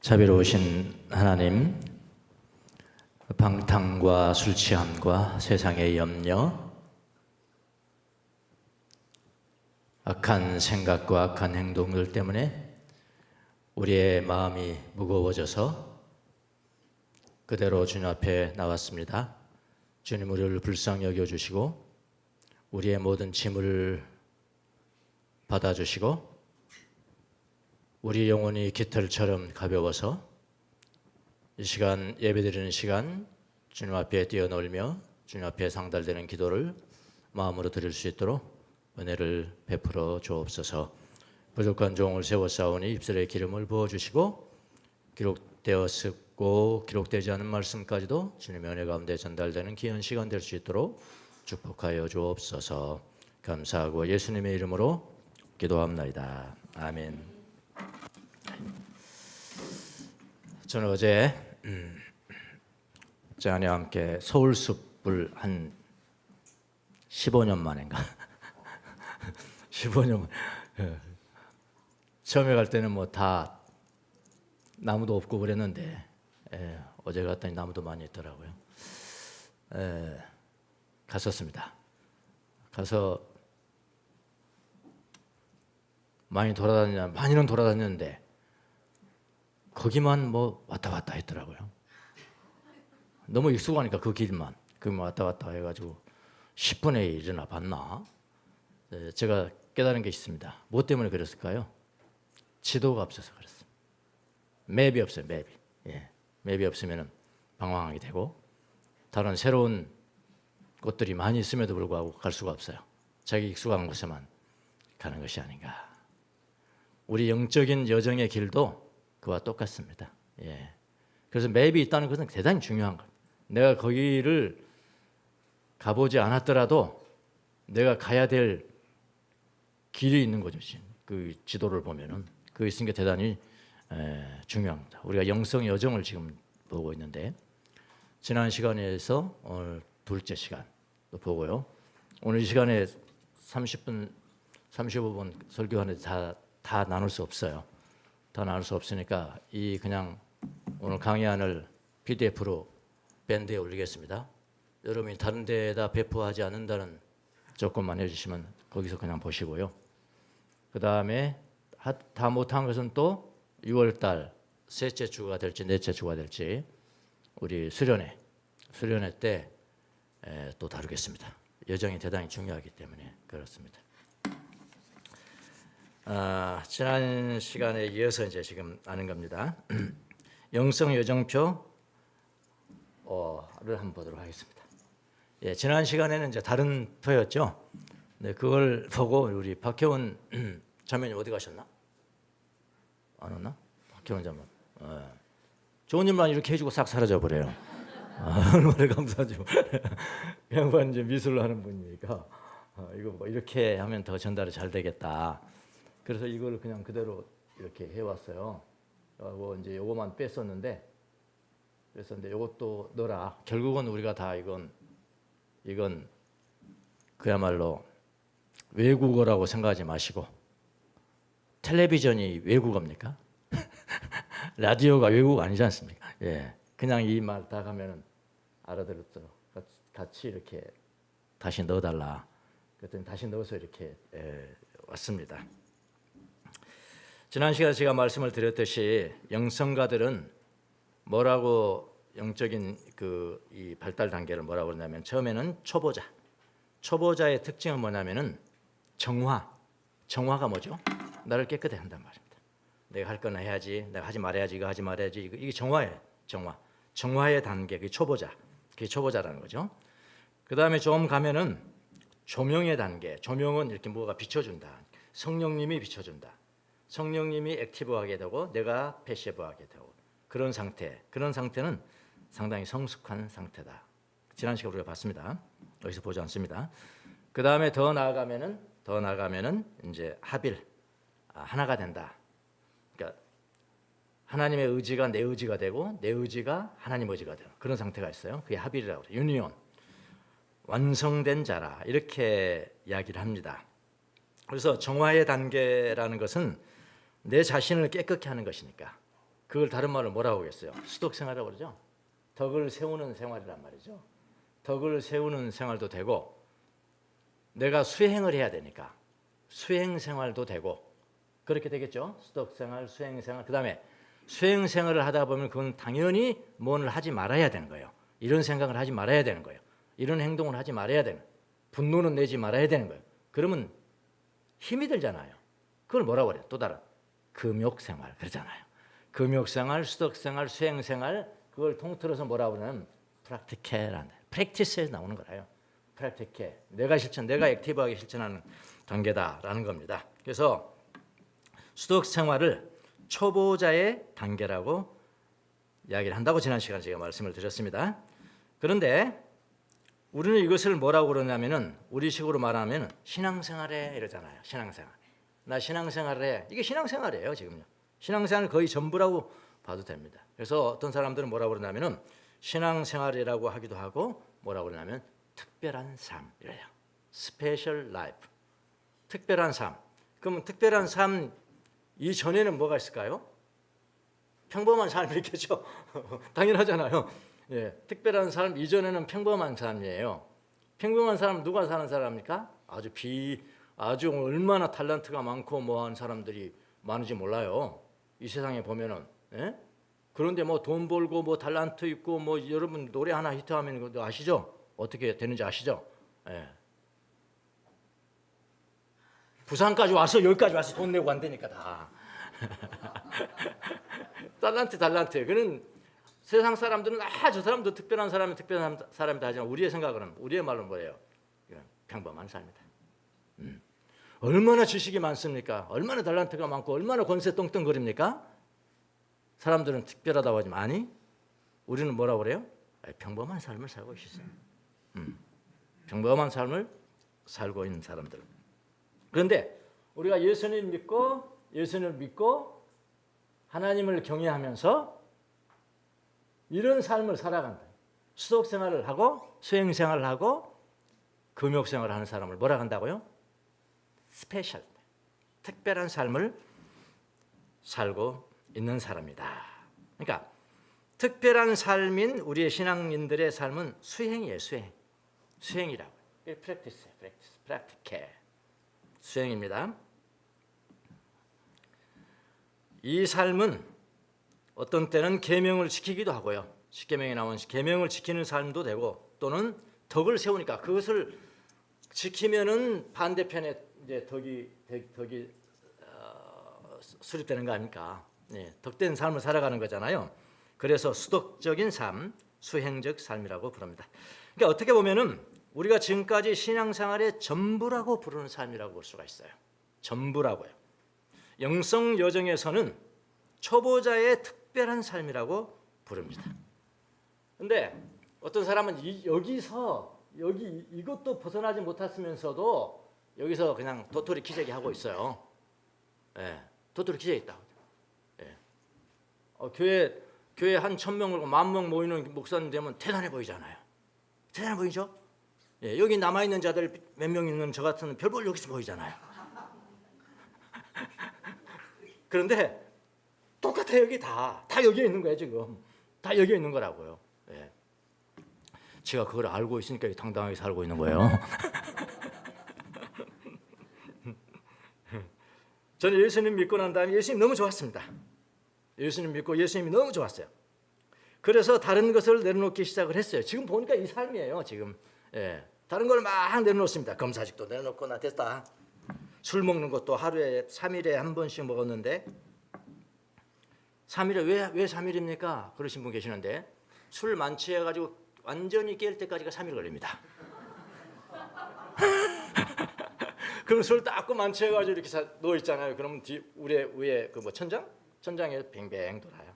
자비로우신 하나님, 방탕과 술 취함과 세상의 염려, 악한 생각과 악한 행동들 때문에 우리의 마음이 무거워져서 그대로 주님 앞에 나왔습니다. 주님, 우리를 불쌍히 여겨주시고 우리의 모든 짐을 받아주시고 우리 영혼이 깃털처럼 가벼워서 이 시간, 예배드리는 시간 주님 앞에 뛰어놀며 주님 앞에 상달되는 기도를 마음으로 드릴 수 있도록 은혜를 베풀어 주옵소서. 부족한 종을 세워 싸우니 입술에 기름을 부어주시고 기록되었고 기록되지 않은 말씀까지도 주님의 은혜 가운데 전달되는 귀한 시간 될 수 있도록 축복하여 주옵소서. 감사하고 예수님의 이름으로 기도합나이다. 아멘. 저는 어제 제 아내와 함께 서울숲을 한 15년 만인가 15년 처음에 갈 때는 뭐 다 나무도 없고 그랬는데 어제 갔더니 나무도 많이 있더라고요. 갔었습니다. 가서 많이는 돌아다녔는데 거기만 뭐 왔다 갔다 했더라고요. 너무 익숙하니까 그 길만 왔다 갔다 해가지고 10분의 1이나 봤나? 제가 깨달은 게 있습니다. 뭐 때문에 그랬을까요? 지도가 없어서 그랬어요. 맵이 없어요. 맵이 없으면 방황하게 되고 다른 새로운 곳들이 많이 있음에도 불구하고 갈 수가 없어요. 자기 익숙한 곳에만 가는 것이 아닌가. 우리 영적인 여정의 길도 그와 똑같습니다. 그래서 맵이 있다는 것은 대단히 중요한 거예요. 내가 거기를 가보지 않았더라도 내가 가야 될 길이 있는 거죠. 그 지도를 보면은 그 있으니까 대단히 중요합니다. 우리가 영성 여정을 지금 보고 있는데 지난 시간에서 오늘 둘째 시간도 보고요. 오늘 이 시간에 30분, 35분 설교하는데 다 나눌 수 없어요. 다 나눌 수 없으니까 이 그냥 오늘 강의안을 PDF로 밴드에 올리겠습니다. 여러분이 다른 데에다 배포하지 않는다는 조건만 해주시면 거기서 그냥 보시고요. 그 다음에 다 못한 것은 또 6월달 셋째 주가 될지 넷째 주가 될지 우리 수련회 때 또 다루겠습니다. 여정이 대단히 중요하기 때문에 그렇습니다. 지난 시간에 이어서 이제 지금 아는 겁니다. 영성 여정표를 한번 보도록 하겠습니다. 지난 시간에는 이제 다른 표였죠. 네, 그걸 보고 우리 박혜원 자매님 어디 가셨나? 안 왔나? 박혜원 자매. 좋은 일만 이렇게 해주고 싹 사라져 버려요. 얼마나 감사하죠. 양반 이제 미술을 하는 분이니까 이거 뭐 이렇게 하면 더 전달이 잘 되겠다. 그래서 이걸 그냥 그대로 이렇게 해왔어요. 그리고 이제 요거만 뺐었는데, 그래서 이제 요것도 넣어라. 결국은 우리가 다 이건 그야말로 외국어라고 생각하지 마시고, 텔레비전이 외국어입니까? 라디오가 외국어 아니지 않습니까? 그냥 이 말 다 가면은 알아들었죠. 같이 이렇게 다시 넣어달라. 그랬더니 다시 넣어서 이렇게 왔습니다. 지난 시간에 제가 말씀을 드렸듯이 영성가들은 뭐라고 영적인 이 발달 단계를 뭐라고 그러냐면 처음에는 초보자의 특징은 뭐냐면은 정화가 뭐죠? 나를 깨끗하게 한단 말입니다. 내가 할 거나 해야지, 내가 하지 말아야지, 이거 하지 말아야지, 이게 정화예요. 정화의 단계, 그게 초보자라는 거죠. 그 다음에 좀 가면은 조명의 단계, 조명은 이렇게 뭐가 비춰준다. 성령님이 비춰준다. 성령님이 액티브하게 되고 내가 패시브하게 되고 그런 상태는 상당히 성숙한 상태다. 지난 시간에 우리가 봤습니다. 여기서 보지 않습니다. 그 다음에 더 나아가면은 이제 합일, 하나가 된다. 그러니까 하나님의 의지가 내 의지가 되고 내 의지가 하나님 의지가 되는 그런 상태가 있어요. 그게 합일이라고 그래요. 유니온, 완성된 자라 이렇게 이야기를 합니다. 그래서 정화의 단계라는 것은 내 자신을 깨끗게 하는 것이니까 그걸 다른 말로 뭐라고 하겠어요? 수덕 생활이라고 그러죠. 덕을 세우는 생활이란 말이죠. 덕을 세우는 생활도 되고 내가 수행을 해야 되니까 수행 생활도 되고 그렇게 되겠죠. 수덕 생활, 수행 생활. 그다음에 수행 생활을 하다 보면 그건 당연히 뭔을 하지 말아야 되는 거예요. 이런 생각을 하지 말아야 되는 거예요. 이런 행동을 하지 말아야 되는 거예요. 분노는 내지 말아야 되는 거예요. 그러면 힘이 들잖아요. 그걸 뭐라고 그래요? 또 다른 금욕 생활 그러잖아요. 금욕 생활, 수덕 생활, 수행 생활 그걸 통틀어서 뭐라고 그러냐면 프랙티케라는 프랙티스에서 나오는 거라요. 프랙티케 내가 실천, 내가 액티브하게 실천하는 단계다라는 겁니다. 그래서 수덕 생활을 초보자의 단계라고 이야기를 한다고 지난 시간에 제가 말씀을 드렸습니다. 그런데 우리는 이것을 뭐라고 그러냐면은 우리식으로 말하면 신앙생활에 이러잖아요. 신앙생활. 나 신앙생활에 이게 신앙생활이에요 지금요. 신앙생활 거의 전부라고 봐도 됩니다. 그래서 어떤 사람들은 뭐라고 그러냐면은 신앙생활이라고 하기도 하고 뭐라고 그러냐면 특별한 삶 이래요. 스페셜 라이프. 특별한 삶. 그러면 특별한 삶 이전에는 뭐가 있을까요? 평범한 삶이겠죠. 당연하잖아요. 예, 특별한 삶 이전에는 평범한 삶이에요. 평범한 사람 누가 사는 사람입니까? 아주 얼마나 탤런트가 많고 뭐한 사람들이 많은지 몰라요. 이 세상에 보면은. 예? 그런데 뭐 돈 벌고 뭐 탤런트 있고 뭐 여러분 노래 하나 히트하면 아시죠? 어떻게 되는지 아시죠? 예. 부산까지 와서 여기까지 와서 돈 내고 간다니까 다. 탤런트. 그는 세상 사람들은 저 사람도 특별한 사람이다 하지만 우리의 생각은 우리의 말은 뭐예요? 평범한 삶이다. 얼마나 지식이 많습니까? 얼마나 탤런트가 많고 얼마나 권세 똥똥거립니까? 사람들은 특별하다고 하지만 아니 우리는 뭐라고 그래요? 평범한 삶을 살고 있어요. 평범한 삶을 살고 있는 사람들. 그런데 우리가 예수님을 믿고 하나님을 경외하면서 이런 삶을 살아간다. 수독 생활을 하고 수행 생활을 하고 금욕 생활을 하는 사람을 뭐라 한다고요? 스페셜, 특별한 삶을 살고 있는 사람이다. 그러니까 특별한 삶인 우리의 신앙인들의 삶은 수행이에요. 수행이라고. 프랙티케. 수행입니다. 이 삶은 어떤 때는 계명을 지키기도 하고요. 십계명에 나온 계명을 지키는 삶도 되고 또는 덕을 세우니까 그것을 지키면은 반대편에 이제 덕이 수립되는 거 아닙니까? 네, 덕된 삶을 살아가는 거잖아요. 그래서 수덕적인 삶, 수행적 삶이라고 부릅니다. 그러니까 어떻게 보면은 우리가 지금까지 신앙생활의 전부라고 부르는 삶이라고 볼 수가 있어요. 전부라고요. 영성 여정에서는 초보자의 특별한 삶이라고 부릅니다. 근데 어떤 사람은 이것도 벗어나지 못했으면서도 여기서 그냥 도토리 키재기 하고 있어요. 예, 도토리 키재기 있다. 예. 교회 한 1,000명, 10,000명 모이는 목사님 되면 대단해 보이잖아요. 대단해 보이죠? 예, 여기 남아있는 자들 몇 명 있는 저 같은 별볼 여기서 보이잖아요. 그런데 똑같아요. 여기 다 여기에 있는 거예요. 지금 다 여기에 있는 거라고요. 예. 제가 그걸 알고 있으니까 당당하게 살고 있는 거예요. 저는 예수님 믿고 난 다음에 예수님 너무 좋았습니다. 예수님 믿고 예수님이 너무 좋았어요. 그래서 다른 것을 내려놓기 시작을 했어요. 지금 보니까 이 삶이에요. 지금 예. 다른 걸 막 내려놓습니다. 검사직도 내려놓고 나 됐다. 술 먹는 것도 하루에 3일에 한 번씩 먹었는데 3일에 왜 3일입니까? 그러신 분 계시는데 술 만취해가지고 완전히 깰 때까지가 3일 걸립니다. 그럼 술 닦고 만취해가지고 이렇게 누워 있잖아요. 그러면 위에 그 뭐 천장에 뱅뱅 돌아요.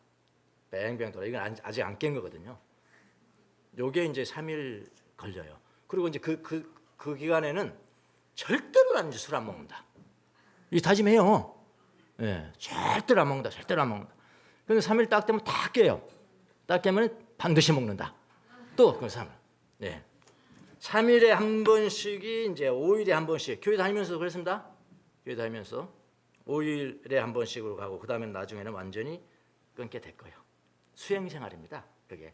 뱅뱅 돌아. 이건 아직 안 깬 거거든요. 요게 이제 3일 걸려요. 그리고 이제 그 기간에는 절대로 난 술 안 먹는다. 이 다짐해요. 예, 절대로 안 먹는다. 근데 3일 딱 되면 다 깨요. 딱 깨면 반드시 먹는다. 또 그 3일. 예. 3일에 한 번씩이 이제 5일에 한 번씩 교회 다니면서 그랬습니다. 교회 다니면서 5일에 한 번씩으로 가고 그다음에 나중에는 완전히 끊게 됐고요. 수행 생활입니다. 그게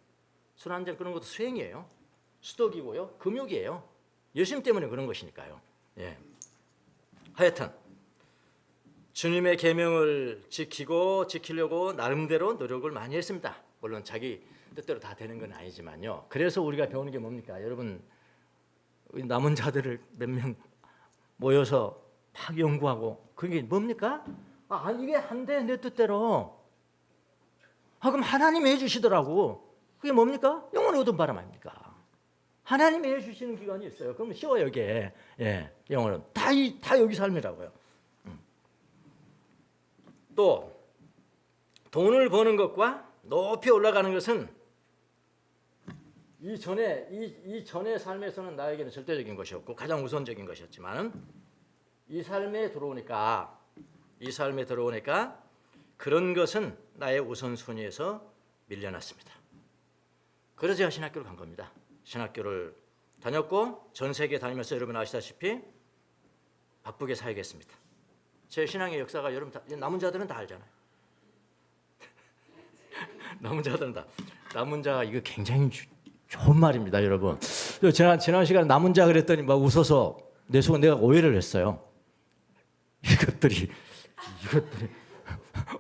술 한잔 끊는 것도 수행이에요. 수덕이고요. 금욕이에요. 열심 때문에 그런 것이니까요. 예. 하여튼 주님의 계명을 지키려고 나름대로 노력을 많이 했습니다. 물론 자기 뜻대로 다 되는 건 아니지만요. 그래서 우리가 배우는 게 뭡니까? 여러분 남은 자들을 몇 명 모여서 막 연구하고 그게 뭡니까? 이게 안 돼 내 뜻대로. 그럼 하나님이 해주시더라고. 그게 뭡니까? 영원히 얻은 바람 아닙니까? 하나님이 해주시는 기관이 있어요. 그럼 쉬워요 이게. 예, 영원은 다 여기 삶이라고요. 또 돈을 버는 것과 높이 올라가는 것은 이 전의 삶에서는 나에게는 절대적인 것이었고 가장 우선적인 것이었지만 이 삶에 들어오니까 그런 것은 나의 우선순위에서 밀려났습니다. 그래서 제가 신학교를 간 겁니다. 신학교를 다녔고 전 세계 다니면서 여러분 아시다시피 바쁘게 살겠습니다. 제 신앙의 역사가 여러분 남은 자들은 다 알잖아요. 남은 자들은 다. 남은 자 이거 굉장히 좋은 말입니다, 여러분. 지난 시간에 남은 자 그랬더니 막 웃어서 내 속은 내가 오해를 했어요. 이것들이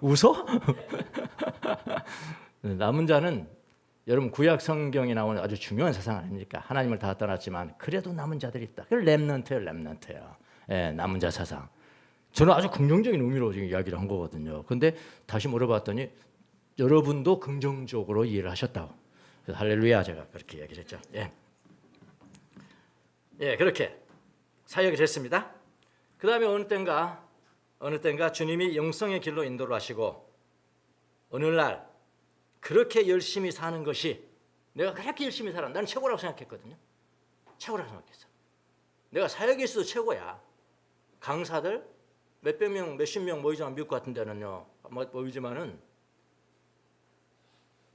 웃어? 남은 자는 여러분 구약 성경에 나오는 아주 중요한 사상 아닙니까? 하나님을 다 떠났지만 그래도 남은 자들이 있다. 그 렘넌트예요. 예, 남은 자 사상. 저는 아주 긍정적인 의미로 지금 이야기를 한 거거든요. 근데 다시 물어봤더니 여러분도 긍정적으로 이해를 하셨다고. 그래서 할렐루야 제가 그렇게 얘기를 했죠. 예, 그렇게 사역이 됐습니다. 그 다음에 어느 때인가 주님이 영성의 길로 인도를 하시고 어느 날 그렇게 열심히 사는 것이 내가 그렇게 열심히 살아. 나는 최고라고 생각했거든요. 최고라고 생각했어. 내가 사역에서도 최고야. 강사들 몇백 명, 몇십 명 모이지만 미국 같은 데는요 모이지만은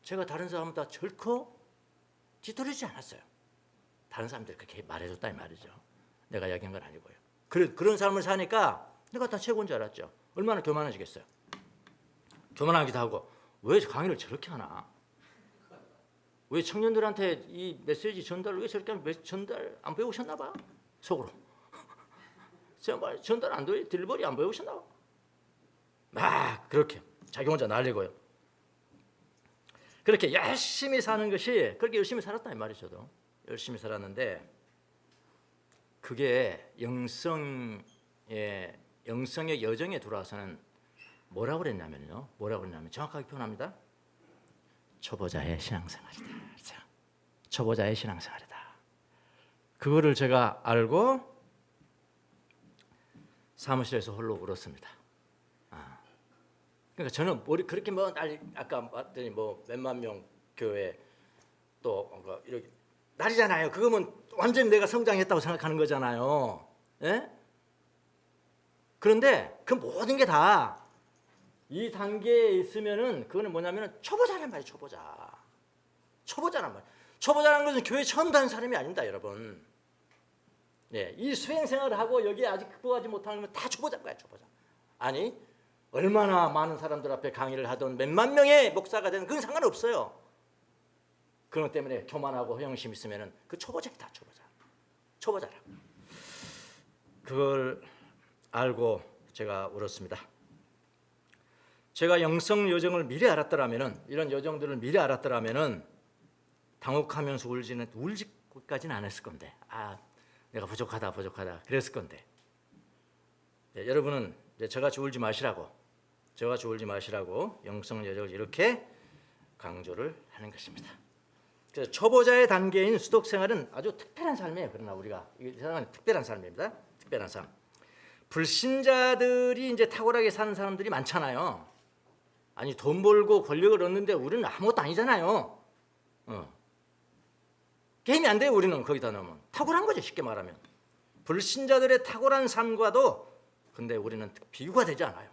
제가 다른 사람보다 결코 뒤떨어지지 않았어요. 다른 사람들이 그렇게 말해줬다 이 말이죠. 내가 이야기한 건 아니고요. 그런 삶을 사니까 내가 다 최고인 줄 알았죠. 얼마나 교만해지겠어요. 교만하기도 하고 왜 강의를 저렇게 하나? 왜 청년들한테 이 메시지 전달을 왜 저렇게 하면 전달 안 배우셨나 봐. 속으로. 정말 전달 안 돼. 딜버리 안 배우셨나 봐. 막 그렇게 자기 혼자 날리고요. 그렇게 열심히 사는 것이 그렇게 열심히 살았다 이 말이죠. 저도 열심히 살았는데 그게 영성의 여정에 들어와서는 뭐라고 그랬냐면요. 정확하게 표현합니다. 초보자의 신앙생활이다. 그렇죠? 초보자의 신앙생활이다. 그거를 제가 알고 사무실에서 홀로 울었습니다. 그러니까 저는 그렇게 아까 봤더니 몇만 명 교회 또 이렇게 날이잖아요. 그거면 완전히 내가 성장했다고 생각하는 거잖아요. 예? 그런데 그 모든 게 다 이 단계에 있으면은 그거는 뭐냐면은 초보자란 말이에요. 초보자란 말이에요. 초보자라는 것은 교회 처음 다닌 사람이 아닙니다, 여러분. 예, 이 수행 생활을 하고 여기에 아직 극복하지 못하는 건 다 초보자인 거야, 초보자. 아니 얼마나 많은 사람들 앞에 강의를 하던 몇만 명의 목사가 되는 그건 상관없어요. 그런 것 때문에 교만하고 허영심 있으면은 그 초보자이다, 초보자라고. 그걸 알고 제가 울었습니다. 제가 영성 여정을 미리 알았더라면은 이런 여정들을 미리 알았더라면은 당혹하면서 울지까지는 안 했을 건데 내가 부족하다 그랬을 건데 여러분은 저같이 울지 마시라고 영성 여정을 이렇게 강조를 하는 것입니다. 그래서 초보자의 단계인 수독 생활은 아주 특별한 삶이에요. 그러나 우리가 이 세상은 특별한 삶입니다. 특별한 삶. 불신자들이 이제 탁월하게 사는 사람들이 많잖아요. 아니 돈 벌고 권력을 얻는데 우리는 아무것도 아니잖아요. 게임이 안 돼요. 우리는 거기다 넣으면 탁월한 거죠. 쉽게 말하면 불신자들의 탁월한 삶과도 근데 우리는 비교가 되지 않아요.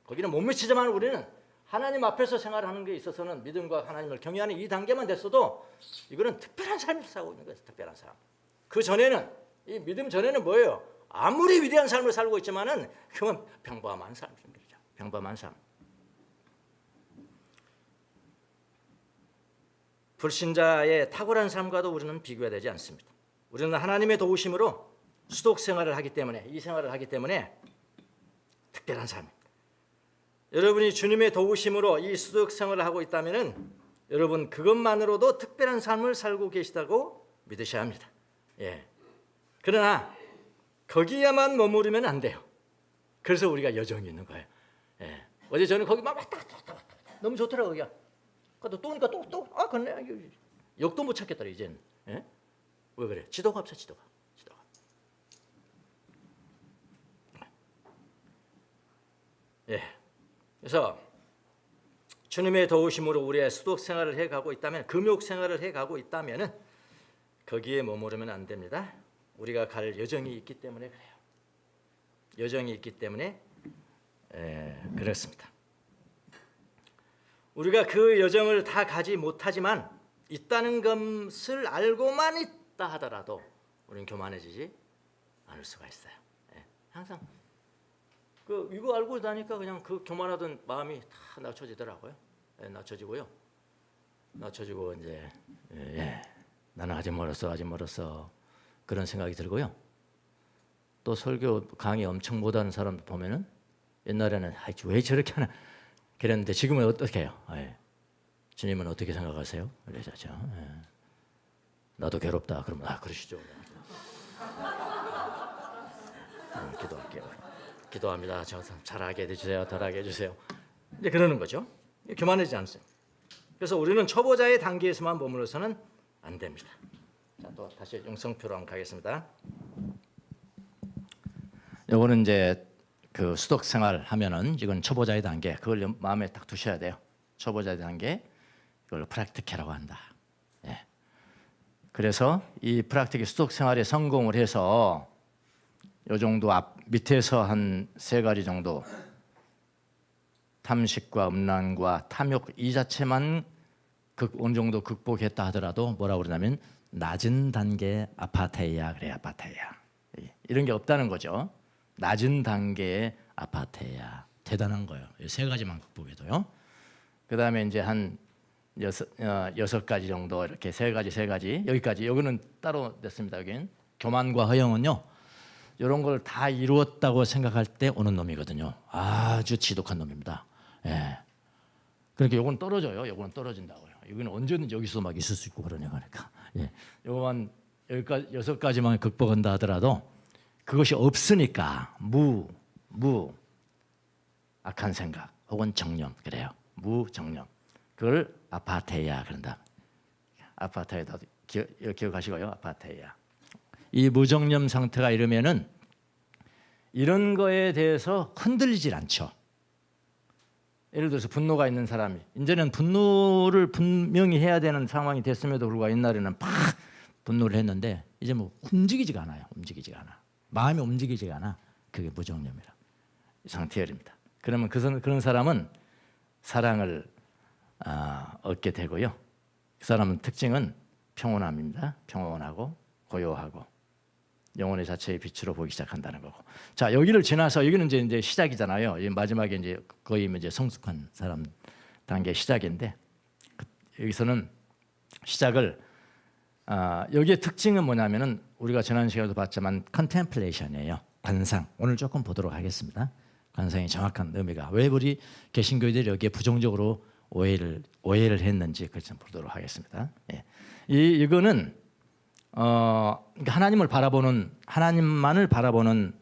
거기는 못 미치지만 우리는 하나님 앞에서 생활하는 게 있어서는 믿음과 하나님을 경외하는 이 단계만 됐어도 이거는 특별한 삶을 살고 있는 거예요. 특별한 삶. 그 전에는 이 믿음 전에는 뭐예요? 아무리 위대한 삶을 살고 있지만은 그건 평범한 삶인 거죠. 평범한 삶. 불신자의 탁월한 삶과도 우리는 비교가 되지 않습니다. 우리는 하나님의 도우심으로 수독 생활을 하기 때문에, 이 생활을 하기 때문에 특별한 삶입니다. 여러분이 주님의 도우심으로 이 수독 생활을 하고 있다면은 여러분 그것만으로도 특별한 삶을 살고 계시다고 믿으셔야 합니다. 예. 그러나 거기에만 머무르면 안 돼요. 그래서 우리가 여정이 있는 거예요. 예. 어제 저는 거기 막 왔다 갔다 너무 좋더라고요. 거기가. 또 오니까 또 그네 역도 못 찾겠더라 이제는. 예? 왜 그래? 지도가 없어 지도가. 예. 그래서 주님의 도우심으로 우리의 수독 생활을 해가고 있다면, 금욕 생활을 해가고 있다면은 거기에 머무르면 안 됩니다. 우리가 갈 여정이 있기 때문에 그래요. 여정이 있기 때문에 그렇습니다. 우리가 그 여정을 다 가지 못하지만 있다는 것을 알고만 있다 하더라도 우리는 교만해지지 않을 수가 있어요. 항상 이거 알고 나니까 그냥 그 교만하던 마음이 다 낮춰지더라고요. 낮춰지고요. 낮춰지고 이제 나는 아직 멀었어 그런 생각이 들고요. 또 설교 강의 엄청 못하는 사람 보면은 옛날에는 왜 저렇게 하나 그랬는데 지금은 어떻게 해요? 주님은 어떻게 생각하세요? 그러죠. 나도 괴롭다. 그러면 그러시죠. 기도할게요. 기도합니다. 저 잘하게 해주세요. 덜하게 해주세요. 이제 그러는 거죠. 교만하지 않으세요. 그래서 우리는 초보자의 단계에서만 머물러서는 안 됩니다. 자, 또 다시 영성표로 한번 가겠습니다. 요거는 이제 그 수독 생활 하면은 이건 초보자의 단계. 그걸 마음에 딱 두셔야 돼요. 초보자의 단계. 이걸 프랙티케라고 한다. 예. 그래서 이 프랙티케 수독 생활에 성공을 해서 요 정도 밑에서 한 3가지 정도 탐식과 음란과 탐욕 이 자체만 어느 정도 극복했다 하더라도 뭐라고 그러냐면 낮은 단계 아파테이아 그래. 아파테이아 이런 게 없다는 거죠. 낮은 단계의 아파테이아 대단한 거예요. 3가지만 극복해도요. 그 다음에 이제 한 6가지 정도 이렇게 3가지 여기까지. 여기는 따로 냈습니다. 여긴 교만과 허영은요. 이런 걸 다 이루었다고 생각할 때 오는 놈이거든요. 아주 지독한 놈입니다. 예. 그러니까 요건 떨어져요. 요건 떨어진다고요. 여기는 언제든지 여기서 막 있을 수 있고 그러니까. 예. 요거만 6가지만 극복한다 하더라도 그것이 없으니까 악한 생각 혹은 정념 그래요. 무정념. 그걸 아파테이아 그런다. 아파테이아 기억하시고요. 아파테이아. 이 무정념 상태가 이르면은 이런 거에 대해서 흔들리질 않죠. 예를 들어서 분노가 있는 사람이 이제는 분노를 분명히 해야 되는 상황이 됐음에도 불구하고 옛날에는 막 분노를 했는데 이제 뭐 움직이지가 않아요. 마음이 움직이지가 않아. 그게 무정념이라 상태열입니다. 그러면 그런 사람은 사랑을 얻게 되고요. 그 사람은 특징은 평온함입니다. 평온하고 고요하고 영혼의 자체의 빛으로 보기 시작한다는 거고. 자, 여기를 지나서 여기는 이제 시작이잖아요. 마지막에 이제 거의 이제 성숙한 사람 단계 시작인데 여기서는 시작을 여기의 특징은 뭐냐면은 우리가 지난 시간에도 봤지만 컨템플레이션이에요. 관상. 오늘 조금 보도록 하겠습니다. 관상의 정확한 의미가 왜 우리 개신교회들이 여기에 부정적으로 오해를 했는지 그걸 좀 보도록 하겠습니다. 예. 이거는 하나님만을 바라보는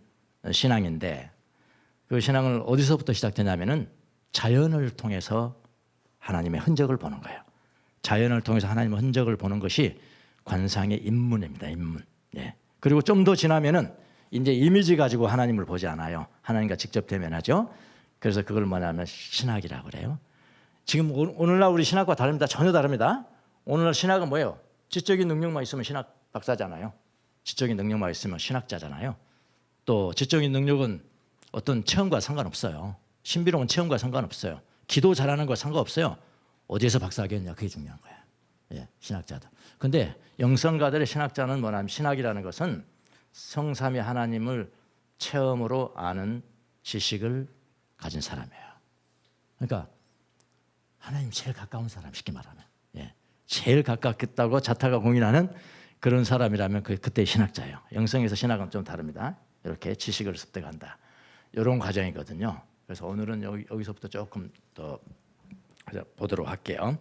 신앙인데 그 신앙을 어디서부터 시작되냐면은 자연을 통해서 하나님의 흔적을 보는 거예요. 자연을 통해서 하나님의 흔적을 보는 것이 관상의 입문입니다. 입문. 예. 그리고 좀 더 지나면은 이제 이미지 가지고 하나님을 보지 않아요. 하나님과 직접 대면하죠. 그래서 그걸 뭐냐면 신학이라고 그래요. 지금 오늘날 우리 신학과 다릅니다. 전혀 다릅니다. 오늘날 신학은 뭐예요? 지적인 능력만 있으면 신학 박사잖아요. 지적인 능력만 있으면 신학자잖아요. 또 지적인 능력은 어떤 체험과 상관없어요. 신비로운 체험과 상관없어요. 기도 잘하는 거 상관없어요. 어디에서 박사하겠냐 그게 중요한 거예요. 예, 신학자도. 근데 영성가들의 신학자는 뭐냐면 신학이라는 것은 성삼위 하나님을 체험으로 아는 지식을 가진 사람이에요. 그러니까 하나님 제일 가까운 사람 쉽게 말하면. 예. 제일 가깝겠다고 자타가 공인하는 그런 사람이라면 그때 신학자예요. 영성에서 신학은 좀 다릅니다. 이렇게 지식을 습득한다. 이런 과정이거든요. 그래서 오늘은 여기서부터 조금 더 보도록 할게요.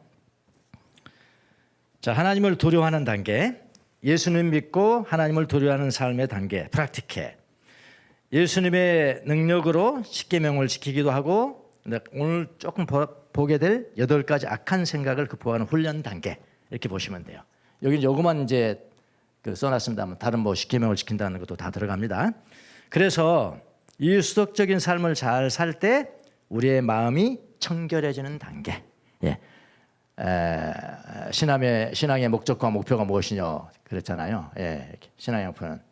자, 하나님을 두려워하는 단계, 예수님 믿고 하나님을 두려워하는 삶의 단계, 프락티케. 예수님의 능력으로 십계명을 지키기도 하고 오늘 조금 보게 될 8가지 악한 생각을 극복하는 훈련 단계 이렇게 보시면 돼요. 여기 요거만 이제 써놨습니다. 다른 뭐 십계명을 지킨다는 것도 다 들어갑니다. 그래서 이 수덕적인 삶을 잘 살 때 우리의 마음이 청결해지는 단계. 예. 신앙의 목적과 목표가 무엇이냐 그랬잖아요. 예. 신앙의 목표는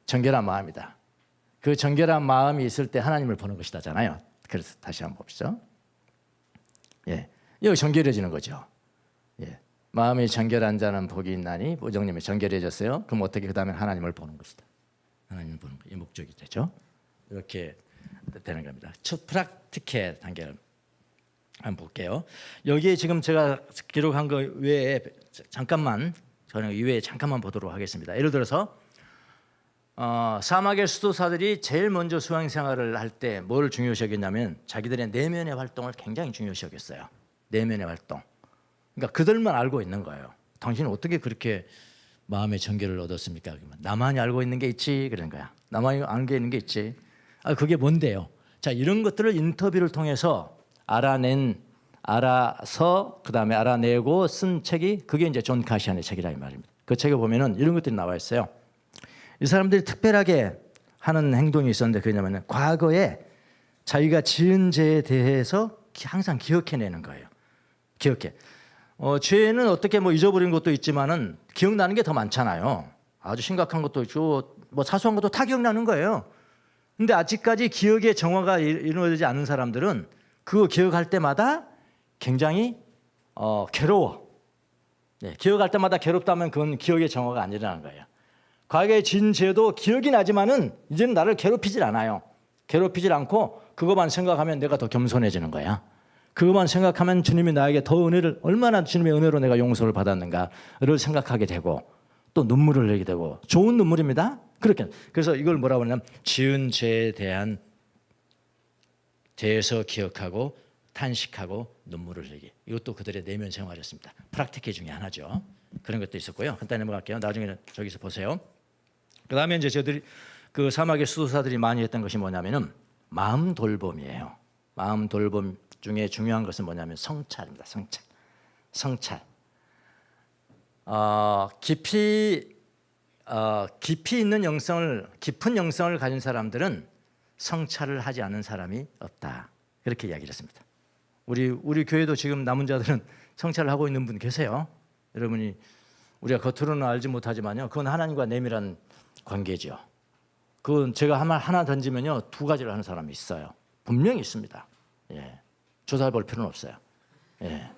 정결한 마음이다. 그 정결한 마음이 있을 때 하나님을 보는 것이다잖아요. 그래서 다시 한번 봅시죠. 예, 여기 정결해지는 거죠. 예, 마음이 정결한 자는 복이 있나니 보정님이 정결해졌어요. 그럼 어떻게 그 다음에 하나님을 보는 것이다. 하나님을 보는 이 목적이 되죠. 이렇게 되는 겁니다. 첫 프락티케 단계를 한번 볼게요. 여기에 지금 제가 기록한 거 외에 잠깐만 저는 이외에 잠깐만 보도록 하겠습니다. 예를 들어서 사막의 수도사들이 제일 먼저 수행 생활을 할 때 뭘 중요시 여겼냐면 자기들의 내면의 활동을 굉장히 중요시 여겼어요. 내면의 활동. 그러니까 그들만 알고 있는 거예요. 당신은 어떻게 그렇게 마음의 정결을 얻었습니까? 나만이 알고 있는 게 있지 그런 거야. 나만이 알고 있는 게 있지. 그게 뭔데요? 자, 이런 것들을 인터뷰를 통해서 알아서 그다음에 알아내고 쓴 책이 그게 이제 존 카시안의 책이라 이 말입니다. 그 책에 보면은 이런 것들이 나와 있어요. 이 사람들이 특별하게 하는 행동이 있었는데 그게 뭐냐면 과거에 자기가 지은 죄에 대해서 항상 기억해내는 거예요. 기억해. 죄는 어떻게 뭐 잊어버린 것도 있지만은 기억나는 게 더 많잖아요. 아주 심각한 것도 있고 뭐 사소한 것도 다 기억나는 거예요. 근데 아직까지 기억의 정화가 이루어지지 않은 사람들은 그거 기억할 때마다 굉장히 괴로워. 네, 기억할 때마다 괴롭다면 그건 기억의 정화가 아니라는 거예요. 과거에 지은 죄도 기억이 나지만은 이제는 나를 괴롭히질 않아요. 괴롭히질 않고 그것만 생각하면 내가 더 겸손해지는 거야. 그것만 생각하면 주님이 나에게 더 은혜를 얼마나 주님의 은혜로 내가 용서를 받았는가를 생각하게 되고 또 눈물을 흘리게 되고 좋은 눈물입니다. 그렇게 그래서 이걸 뭐라고 하냐면 지은 죄에 대해서 기억하고 탄식하고 눈물을 흘리기. 이것도 그들의 내면 생활이었습니다. 프락티케 중에 하나죠. 그런 것도 있었고요. 간단히 넘어갈게요. 나중에 저기서 보세요. 그 다음에 이제 저희들이 그 사막의 수도사들이 많이 했던 것이 뭐냐면은 마음 돌봄이에요. 마음 돌봄 중에 중요한 것은 뭐냐면 성찰입니다. 성찰. 깊이 있는 영성을 깊은 영성을 가진 사람들은 성찰을 하지 않는 사람이 없다. 그렇게 이야기를 했습니다. 우리 교회도 지금 남은 자들은 성찰을 하고 있는 분 계세요. 여러분이 우리가 겉으로는 알지 못하지만요, 그건 하나님과 내밀한 관계죠. 그건 제가 하나 던지면요 2가지를 하는 사람이 있어요. 분명히 있습니다. 예, 조사해 볼 필요는 없어요. 예,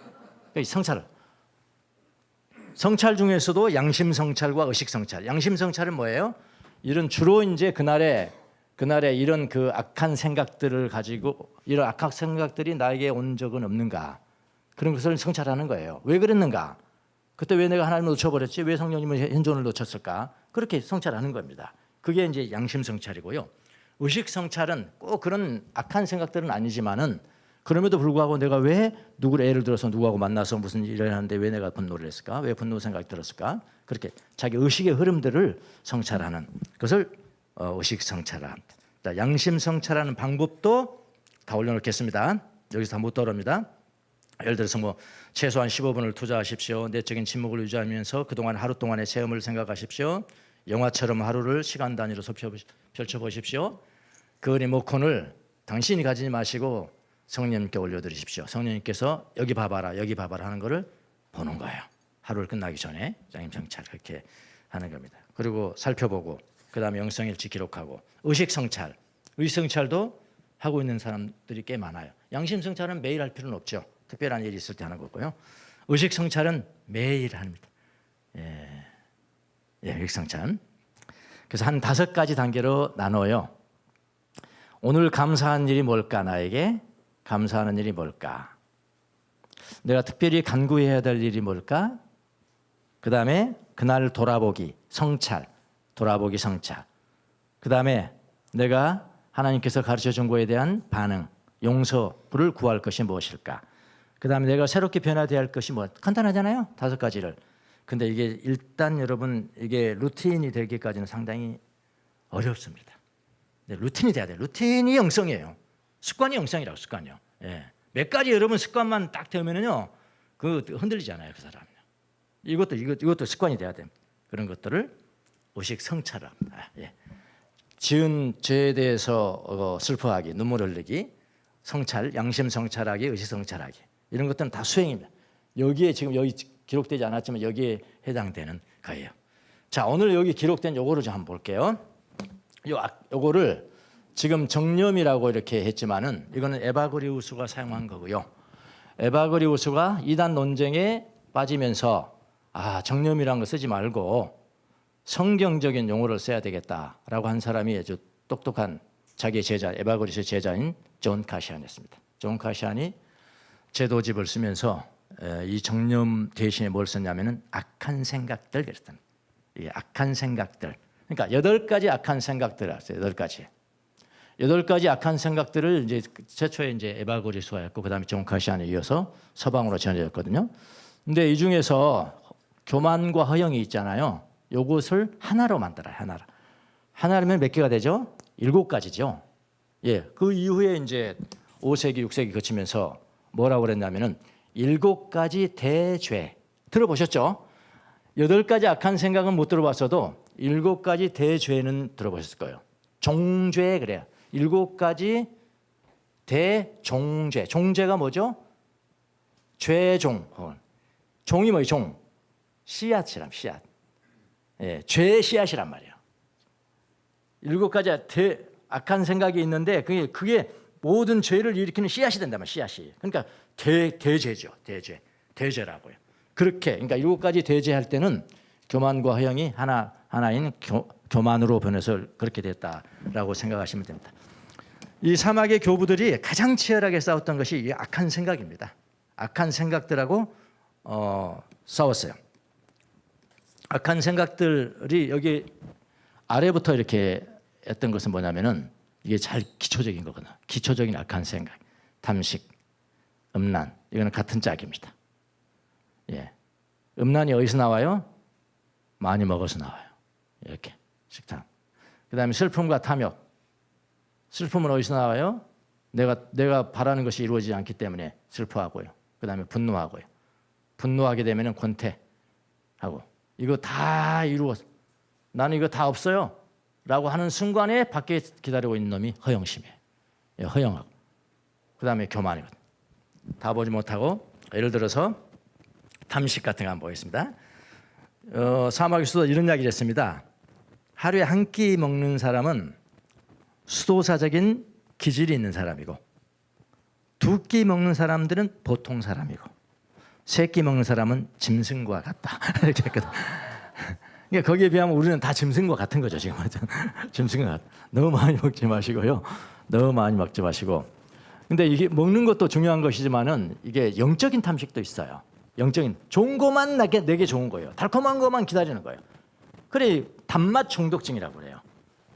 성찰 중에서도 양심 성찰과 의식 성찰. 양심 성찰은 뭐예요? 이런 주로 이제 그날에 이런 그 악한 생각들을 가지고 이런 악한 생각들이 나에게 온 적은 없는가? 그런 것을 성찰하는 거예요. 왜 그랬는가? 그때 왜 내가 하나님을 놓쳐버렸지? 왜 성령님을 현존을 놓쳤을까? 그렇게 성찰하는 겁니다. 그게 이제 양심 성찰이고요. 의식 성찰은 꼭 그런 악한 생각들은 아니지만은 그럼에도 불구하고 내가 왜 예를 들어서 누구하고 만나서 무슨 일을 하는데 왜 내가 분노를 했을까? 왜 분노 생각이 들었을까? 그렇게 자기 의식의 흐름들을 성찰하는 것을 의식 성찰을 합니다. 양심 성찰하는 방법도 다 올려놓겠습니다. 여기서 다 못 다룹니다. 예를 들어서 뭐 최소한 15분을 투자하십시오. 내적인 침묵을 유지하면서 그동안 하루 동안의 체험을 생각하십시오. 영화처럼 하루를 시간 단위로 펼쳐보십시오. 그 리모컨을 당신이 가지지 마시고 성령님께 올려드리십시오. 성령님께서 여기 봐봐라 하는 거를 보는 거예요. 하루를 끝나기 전에 양심 성찰 그렇게 하는 겁니다. 그리고 살펴보고 그 다음에 영성일치 기록하고 의식 성찰도 하고 있는 사람들이 꽤 많아요. 양심 성찰은 매일 할 필요는 없죠. 특별한 일이 있을 때 하는 거고요. 의식 성찰은 매일 합니다. 의식 성찰. 그래서 한 5가지 단계로 나눠요. 오늘 감사한 일이 뭘까? 나에게 감사하는 일이 뭘까? 내가 특별히 간구해야 될 일이 뭘까? 그 다음에 그날 돌아보기, 성찰, 돌아보기, 성찰. 그 다음에 내가 하나님께서 가르쳐준 거에 대한 반응, 용서를 구할 것이 무엇일까. 그 다음에 내가 새롭게 변화되어야 할 것이 뭐 간단하잖아요. 5가지를. 근데 이게 일단 여러분 이게 루틴이 되기까지는 상당히 어렵습니다. 네, 루틴이 돼야 돼요. 루틴이 영성이에요. 습관이 영성이라고, 습관이요. 예. 몇 가지 여러분 습관만 딱 되면은요, 그 흔들리잖아요, 그 사람. 이것도 습관이 돼야 됩니다. 그런 것들을 의식 성찰을 합니다. 예. 지은 죄에 대해서 슬퍼하기, 눈물 흘리기, 성찰, 양심 성찰하기, 의식 성찰하기, 이런 것들은 다 수행입니다. 여기에 지금 여기 기록되지 않았지만 여기에 해당되는 거예요. 자, 오늘 여기 기록된 요거를 좀 한번 볼게요. 요거를 지금 정념이라고 이렇게 했지만은 이거는 에바그리우스가 사용한 거고요. 에바그리우스가 이단 논쟁에 빠지면서 정념이라는 거 쓰지 말고 성경적인 용어를 써야 되겠다라고 한 사람이 아주 똑똑한 자기의 제자, 에바그리우스 제자인 존 카시안이었습니다. 존 카시안이 제도집을 쓰면서 이 정념 대신에 뭘 썼냐면은 악한 생각들 그랬던. 이 악한 생각들. 그러니까 8가지 악한 생각들을 했어요. 8가지. 8가지 악한 생각들을 이제 최초에 이제 에바그리우스가 했고 그다음에 존 카시안에 이어서 서방으로 전해졌거든요. 근데 이 중에서 교만과 허영이 있잖아요. 요것을 하나로 만들어요. 하나라면 몇 개가 되죠? 7가지죠. 예. 그 이후에 이제 5세기, 6세기 거치면서 뭐라고 그랬냐면은 7가지 대죄. 들어보셨죠? 8가지 악한 생각은 못 들어봤어도 7가지 대죄는 들어보셨을 거예요. 종죄 그래요. 7가지 대종죄. 종죄가 뭐죠? 죄종. 종이 뭐예요? 종. 씨앗이란 씨앗. 예, 죄의 씨앗이란 말이에요. 7가지 악한 생각이 있는데 그게 모든 죄를 일으키는 씨앗이 된단 말이에요. 씨앗이. 그러니까 대죄죠. 대죄라고요. 그렇게 그러니까 7가지 대죄할 때는 교만과 허영이 하나인 교만으로 변해서 그렇게 됐다라고 생각하시면 됩니다. 이 사막의 교부들이 가장 치열하게 싸웠던 것이 이 악한 생각입니다. 악한 생각들하고 싸웠어요. 악한 생각들이 여기 아래부터 이렇게 했던 것은 뭐냐면은 이게 잘 기초적인 거거든요. 기초적인 악한 생각, 탐식, 음란, 이거는 같은 짝입니다. 예, 음란이 어디서 나와요? 많이 먹어서 나와요. 이렇게 식탐. 그다음에 슬픔과 탐욕. 슬픔은 어디서 나와요? 내가 바라는 것이 이루어지지 않기 때문에 슬퍼하고요. 그다음에 분노하고요. 분노하게 되면은 권태하고. 이거 다 이루어서 나는 이거 다 없어요 라고 하는 순간에 밖에 기다리고 있는 놈이 허영심이에요. 허영하고 그 다음에 교만이거든요. 다 보지 못하고 예를 들어서 탐식 같은 거 한번 보겠습니다. 사막의 수도 이런 이야기를 했습니다. 하루에 한 끼 먹는 사람은 수도사적인 기질이 있는 사람이고 2끼 먹는 사람들은 보통 사람이고 3끼 먹는 사람은 짐승과 같다. 이렇게 했거든. 그러니까 거기에 비하면 우리는 다 짐승과 같은 거죠. 지금 짐승과 같다. 너무 많이 먹지 마시고요. 너무 많이 먹지 마시고. 근데 이게 먹는 것도 중요한 것이지만은 이게 영적인 탐식도 있어요. 영적인 좋은 것만 내게 좋은 거예요. 달콤한 것만 기다리는 거예요. 그래 단맛 중독증이라고 그래요.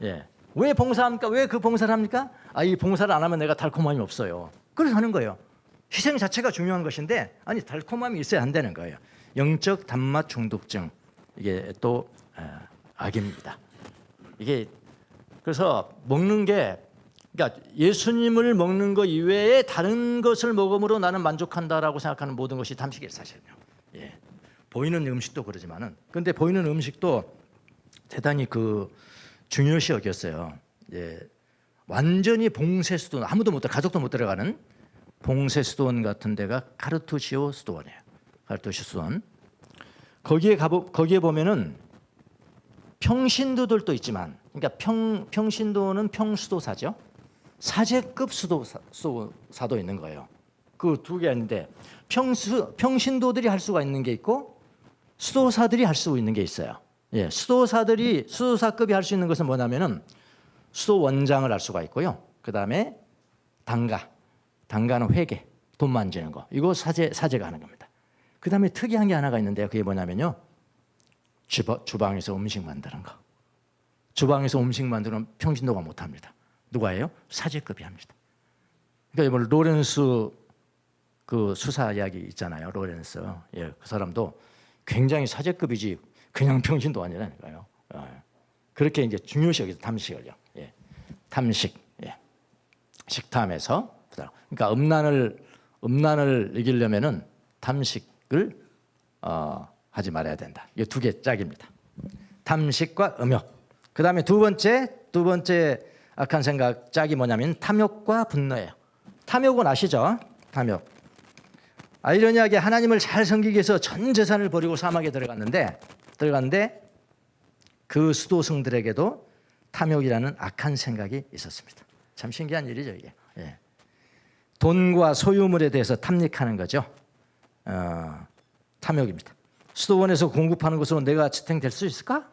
예. 왜 봉사합니까? 왜 그 봉사를 합니까? 이 봉사를 안 하면 내가 달콤함이 없어요. 그래서 하는 거예요. 희생 자체가 중요한 것인데 달콤함이 있어야 한다는 거예요. 영적 단맛 중독증 이게 또 악입니다. 이게 그래서 먹는 게 그러니까 예수님을 먹는 것 이외에 다른 것을 먹음으로 나는 만족한다라고 생각하는 모든 것이 탐식이에요, 사실은요. 예. 보이는 음식도 그러지만은 근데 보이는 음식도 대단히 중요시 여겼어요. 예. 완전히 봉쇄수도원 아무도 못 가족도 못 들어가는 봉쇄수도원 같은 데가 카르투시오 수도원이에요. 카르투시오 수도원. 거기에 보면은 평신도들도 있지만, 그러니까 평신도는 평수도사죠. 사제급 수도사도 있는 거예요. 그 2개 있는데 평신도들이 할 수가 있는 게 있고 수도사들이 할 수 있는 게 있어요. 예, 수도사급이 할 수 있는 것은 뭐냐면은 수도원장을 할 수가 있고요. 그 다음에 단가는 회계, 돈 만지는 거. 이거 사제가 하는 겁니다. 그 다음에 특이한 게 하나가 있는데요. 그게 뭐냐면요. 주방에서 음식 만드는 거. 주방에서 음식 만드는 평신도가 못합니다. 누가 해요? 사제급이 합니다. 그러니까 뭐 로렌스 그 수사 이야기 있잖아요. 로렌스. 예, 그 사람도 굉장히 사제급이지 그냥 평신도 아니라니까요. 예. 그렇게 이제 중요시 여기서 탐식을요. 예. 탐식. 예. 식탐에서 그러니까 음란을 이기려면은 탐식을 하지 말아야 된다. 이 두 개 짝입니다. 탐식과 음욕. 그다음에 두 번째 악한 생각 짝이 뭐냐면 탐욕과 분노예요. 탐욕은 아시죠? 탐욕. 아이러니하게 하나님을 잘 섬기기 위해서 전 재산을 버리고 사막에 들어갔는데 그 수도승들에게도 탐욕이라는 악한 생각이 있었습니다. 참 신기한 일이죠 이게. 예. 돈과 소유물에 대해서 탐닉하는 거죠. 탐욕입니다. 수도원에서 공급하는 것으로 내가 지탱될 수 있을까?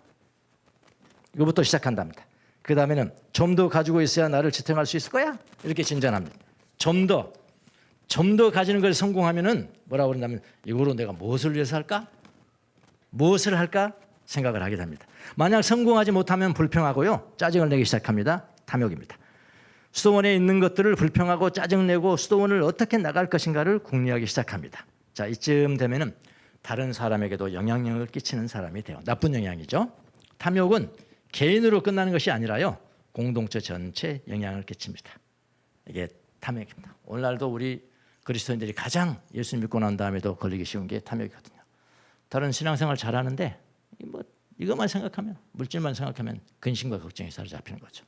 이거부터 시작한답니다. 그 다음에는 좀 더 가지고 있어야 나를 지탱할 수 있을 거야? 이렇게 진전합니다. 좀 더 가지는 걸 성공하면은 뭐라고 그런다면 이거로 내가 무엇을 위해서 할까? 무엇을 할까? 생각을 하게 됩니다. 만약 성공하지 못하면 불평하고요. 짜증을 내기 시작합니다. 탐욕입니다. 수도원에 있는 것들을 불평하고 짜증내고 수도원을 어떻게 나갈 것인가를 궁리하기 시작합니다. 자, 이쯤 되면은 다른 사람에게도 영향력을 끼치는 사람이 돼요. 나쁜 영향이죠. 탐욕은 개인으로 끝나는 것이 아니라요. 공동체 전체에 영향을 끼칩니다. 이게 탐욕입니다. 오늘날도 우리 그리스도인들이 가장 예수 믿고 난 다음에도 걸리기 쉬운 게 탐욕이거든요. 다른 신앙생활 잘하는데 뭐 이것만 생각하면 물질만 생각하면 근심과 걱정이 사로잡히는 거죠.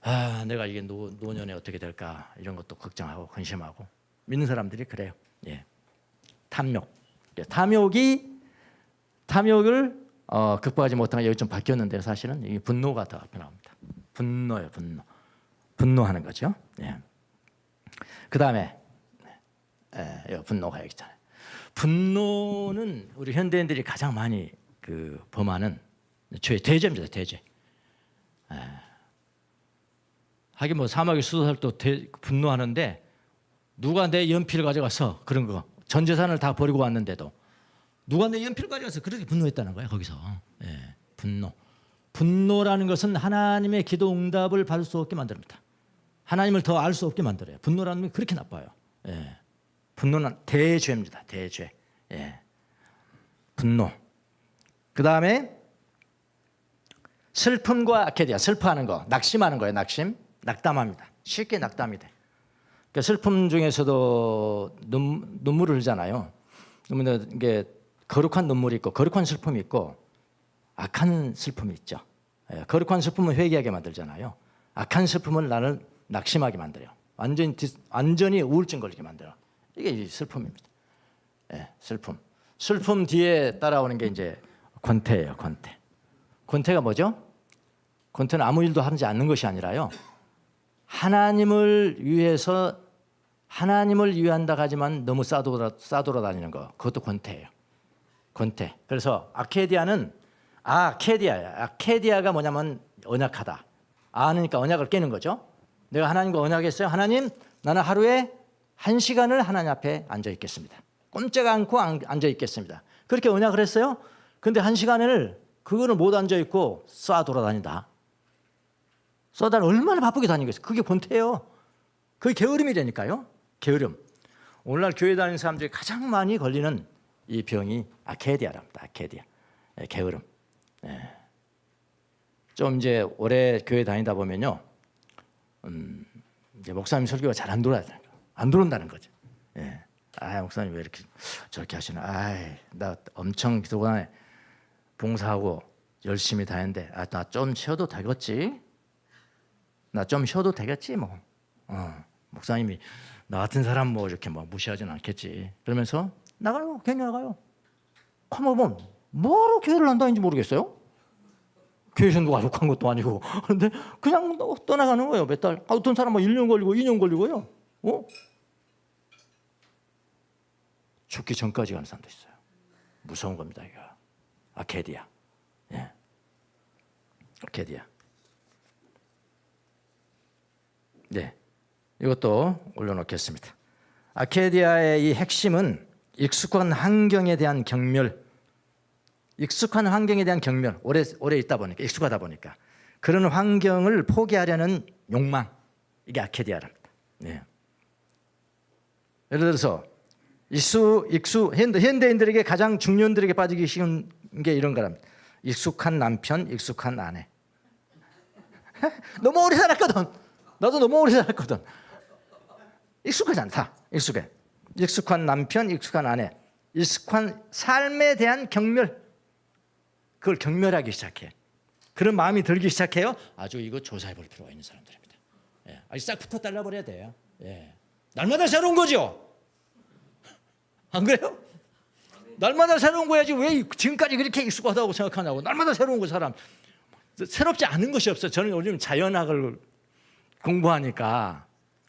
아, 내가 이게 노년에 어떻게 될까 이런 것도 걱정하고 근심하고 믿는 사람들이 그래요. 예. 탐욕. 탐욕을 극복하지 못한 게 여기 좀 바뀌었는데 사실은 이게 분노가 더 앞에 나옵니다. 분노예요, 분노. 분노하는 거죠. 예. 그 다음에 분노가 여기 있잖아요. 분노는 우리 현대인들이 가장 많이 범하는 대죄입니다. 대죄. 하긴 뭐 사막의 수도살 또 분노하는데 누가 내 연필을 가져가서 그런 거 전 재산을 다 버리고 왔는데도 누가 내 연필을 가져가서 그렇게 분노했다는 거예요. 거기서. 예, 분노. 분노라는 것은 하나님의 기도 응답을 받을 수 없게 만듭니다. 하나님을 더 알 수 없게 만들어요. 분노라는 게 그렇게 나빠요. 예. 분노는 대죄입니다. 대죄. 예. 분노. 그 다음에 슬픔과 아케디아. 슬퍼하는 거, 낙심하는 거예요. 낙담합니다. 쉽게 낙담이 돼. 그러니까 슬픔 중에서도 눈물을 흘잖아요. 그러면 이게 거룩한 눈물이 있고 거룩한 슬픔이 있고 악한 슬픔이 있죠. 예. 거룩한 슬픔은 회개하게 만들잖아요. 악한 슬픔은 나를 낙심하게 만들어요. 완전히 우울증 걸리게 만들어. 이게 슬픔입니다. 예, 슬픔 뒤에 따라오는 게 이제 권태예요. 권태가 뭐죠? 권태는 아무 일도 하지 않는 것이 아니라요. 하나님을 위한다 하지만 너무 싸돌아다니는 거. 그것도 권태예요. 권태. 그래서 아케디아가 뭐냐면 언약하다. 아니까 언약을 깨는 거죠. 내가 하나님과 언약했어요. 하나님, 나는 하루에 1시간을 하나님 앞에 앉아 있겠습니다. 꼼짝 않고 앉아 있겠습니다. 그렇게 언약을 했어요. 근데 1시간을 그거를 못 앉아 있고 돌아다니다. 얼마나 바쁘게 다니겠어요. 그게 권태예요. 그게 게으름이라니까요. 게으름. 오늘날 교회 다니는 사람들이 가장 많이 걸리는 이 병이 아케디아랍니다. 아케디아. 게으름. 좀 이제 오래 교회 다니다 보면요. 이제 목사님 설교가 잘 안 들어온다는 거죠. 예. 목사님 왜 이렇게 저렇게 하시나? 나 엄청 그동안에 봉사하고 열심히 다녔는데, 나 좀 쉬어도 되겠지? 뭐. 목사님이 나 같은 사람 뭐 이렇게 뭐 무시하지는 않겠지. 그러면서 괜히 나가요. 가만 보면 뭐로 교회를 한다는지 모르겠어요. 교회에서 누가 욕한 것도 아니고. 그런데 그냥 떠나가는 거예요. 몇 달. 어떤 사람은 1년 걸리고 2년 걸리고요. 죽기 전까지 가는 사람도 있어요. 무서운 겁니다. 이거. 아케디아. 예. 아케디아. 네. 이것도 올려놓겠습니다. 아케디아의 이 핵심은 익숙한 환경에 대한 경멸, 익숙한 환경에 대한 경멸, 오래 있다 보니까 익숙하다 보니까 그런 환경을 포기하려는 욕망, 이게 아케디아랍니다. 네. 예를 들어서 현대인들에게 가장 중년들에게 빠지기 쉬운 게 이런 거랍니다. 익숙한 남편, 익숙한 아내. 너무 오래 살았거든. 나도 너무 오래 살았거든. 익숙하지 않다. 익숙한 남편, 익숙한 아내, 익숙한 삶에 대한 경멸. 그걸 경멸하기 시작해. 그런 마음이 들기 시작해요. 아주 이거 조사해 볼 필요가 있는 사람들입니다. 예. 아주 싹부터 잘라버려야 돼요. 예. 날마다 새로운 거죠. 안 그래요? 날마다 새로운 거야지 왜 지금까지 그렇게 익숙하다고 생각하냐고. 날마다 새로운 거 사람. 새롭지 않은 것이 없어요. 저는 요즘 자연학을 공부하니까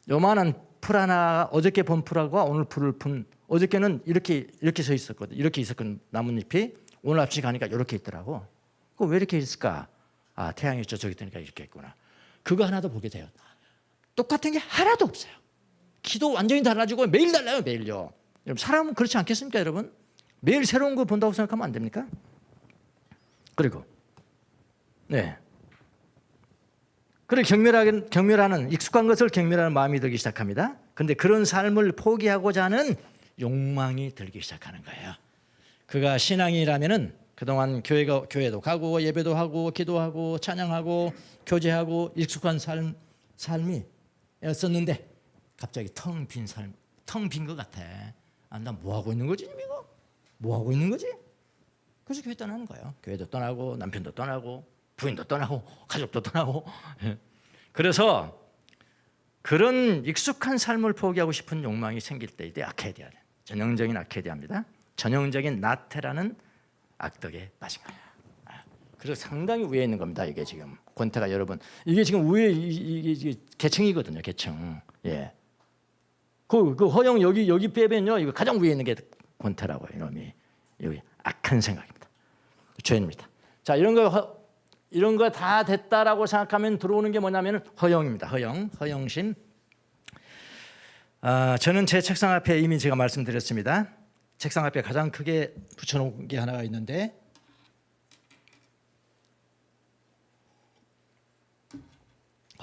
요만한 풀 하나, 어저께 본 풀하고 오늘 풀을 푼, 어저께는 이렇게 서 있었거든. 이렇게 있었거든, 나뭇잎이. 오늘 아침에 가니까 이렇게 있더라고. 그거 왜 이렇게 있을까? 아, 태양이 저쪽에 뜨니까 이렇게 있구나. 그거 하나도 보게 돼요. 똑같은 게 하나도 없어요. 기도 완전히 달라지고 매일 달라요, 매일요. 여러분, 사람은 그렇지 않겠습니까, 여러분? 매일 새로운 거 본다고 생각하면 안 됩니까? 그리고 네. 그리고 경멸하는 익숙한 것을 경멸하는 마음이 들기 시작합니다. 그런데 그런 삶을 포기하고자 하는 욕망이 들기 시작하는 거예요. 그가 신앙이라면은 그동안 교회도 가고 예배도 하고 기도하고 찬양하고 교제하고 익숙한 삶이었었는데 갑자기 텅 빈 삶, 텅 빈 것 같아. 아, 나 뭐 하고 있는 거지, 이거? 뭐 하고 있는 거지? 그래서 교회 떠나는 거예요. 교회도 떠나고 남편도 떠나고 부인도 떠나고 가족도 떠나고. 그래서 그런 익숙한 삶을 포기하고 싶은 욕망이 생길 때 이때 아케디아, 전형적인 아케디아입니다. 전형적인 나태라는 악덕에 빠진 거예요. 그래서 상당히 위에 있는 겁니다. 이게 지금 권태가 여러분, 이게 지금 위에 이게 계층이거든요. 계층. 예. 그 허영 여기 빼면요, 이거 가장 위에 있는 게 권태라고요. 이놈이 여기 악한 생각입니다. 죄입니다. 자, 이런 거 다 됐다라고 생각하면 들어오는 게 뭐냐면 허영입니다. 허영심. 저는 제 책상 앞에 이미 제가 말씀드렸습니다. 책상 앞에 가장 크게 붙여놓은 게 하나가 있는데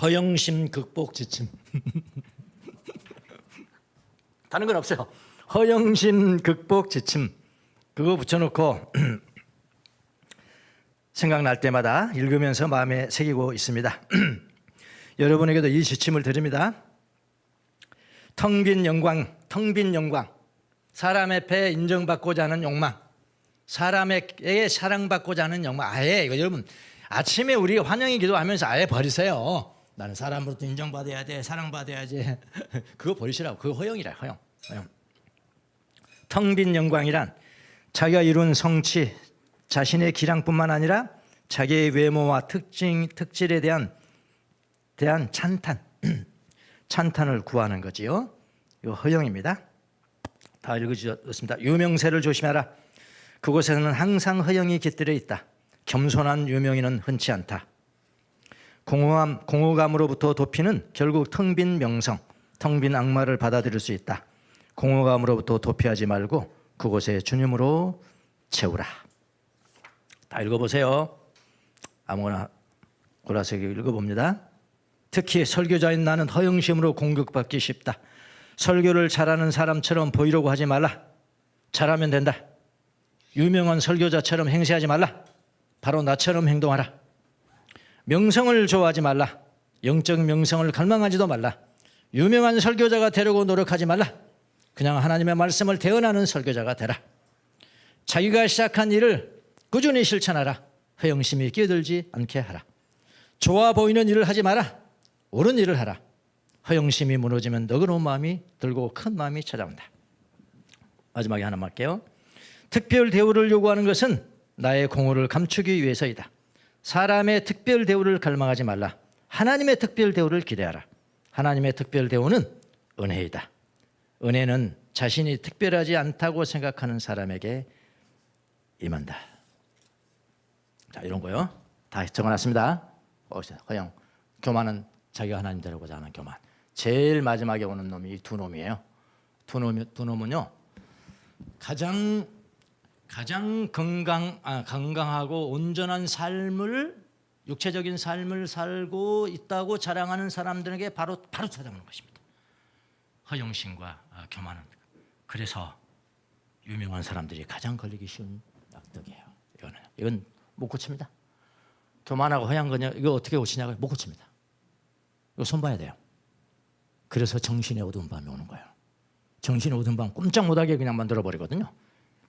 허영심 극복 지침. 다른 건 없어요. 허영심 극복 지침. 그거 붙여놓고 생각날 때마다 읽으면서 마음에 새기고 있습니다. 여러분에게도 이 지침을 드립니다. 텅 빈 영광. 사람의 배 인정받고자 하는 욕망, 사람에게 사랑받고자 하는 욕망. 아예 이거 여러분 아침에 우리 환영의 기도하면서 아예 버리세요. 나는 사람으로부터 인정받아야 돼, 사랑받아야지. 그거 버리시라고. 그거 허영이라. 허영. 텅 빈 영광이란 자기가 이룬 성취, 자신의 기량뿐만 아니라 자기의 외모와 특질에 대한 찬탄을 구하는 거지요. 이거 허영입니다. 다 읽어주셨습니다. 유명세를 조심하라. 그곳에서는 항상 허영이 깃들여 있다. 겸손한 유명인은 흔치 않다. 공허감으로부터 도피는 결국 텅 빈 명성, 텅 빈 악마를 받아들일 수 있다. 공허감으로부터 도피하지 말고 그곳에 주님으로 채우라. 다 읽어보세요. 아무거나 골라서 읽어봅니다. 특히 설교자인 나는 허영심으로 공격받기 쉽다. 설교를 잘하는 사람처럼 보이려고 하지 말라. 잘하면 된다. 유명한 설교자처럼 행세하지 말라. 바로 나처럼 행동하라. 명성을 좋아하지 말라. 영적 명성을 갈망하지도 말라. 유명한 설교자가 되려고 노력하지 말라. 그냥 하나님의 말씀을 대언하는 설교자가 되라. 자기가 시작한 일을 꾸준히 실천하라. 허영심이 끼어들지 않게 하라. 좋아 보이는 일을 하지 마라. 옳은 일을 하라. 허영심이 무너지면 너그러운 마음이 들고 큰 마음이 찾아온다. 마지막에 하나만 할게요. 특별 대우를 요구하는 것은 나의 공로를 감추기 위해서이다. 사람의 특별 대우를 갈망하지 말라. 하나님의 특별 대우를 기대하라. 하나님의 특별 대우는 은혜이다. 은혜는 자신이 특별하지 않다고 생각하는 사람에게 임한다. 자, 이런 거요. 다 적어놨습니다. 허영. 교만은 자기가 하나님 되려고자 하는 교만. 제일 마지막에 오는 놈이 두 놈이에요. 두 놈은요, 가장 가장 건강하고 온전한 삶을, 육체적인 삶을 살고 있다고 자랑하는 사람들에게 바로 찾아오는 것입니다. 허영심과 교만은. 그래서 유명한 사람들이 가장 걸리기 쉬운 악덕이에요. 이건 못 고칩니다. 교만하고 허영거냐, 이거 어떻게 고치냐고요? 못 고칩니다. 이거 손봐야 돼요. 그래서 정신의 어두운 밤이 오는 거예요. 정신의 어두운 밤 꼼짝 못하게 그냥 만들어 버리거든요.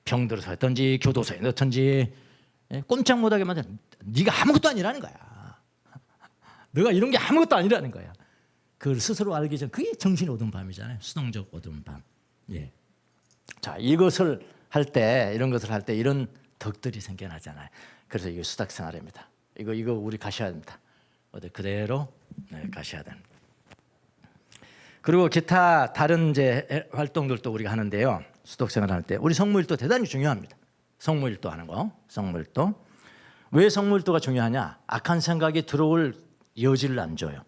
병들어서 했든지 교도소에 넣든지 꼼짝 못하게 만들어. 네가 아무것도 아니라는 거야. 너가 이런 게 아무것도 아니라는 거야. 그걸 스스로 알기 전 그게 정신의 어두운 밤이잖아요. 수동적 어두운 밤. 예. 자, 이것을 할 때, 이런 것을 할 때 이런 덕들이 생겨나잖아요. 그래서 이게 수탁 생활입니다. 이거 우리 가셔야 됩니다. 그대로 가셔야 됩니다. 그리고 기타 다른 이제 활동들도 우리가 하는데요. 수덕 생활 할 때 우리 성무일도 대단히 중요합니다. 성무일도 하는 거. 성무일도. 왜 성무일도가 중요하냐? 악한 생각이 들어올 여지를 안 줘요.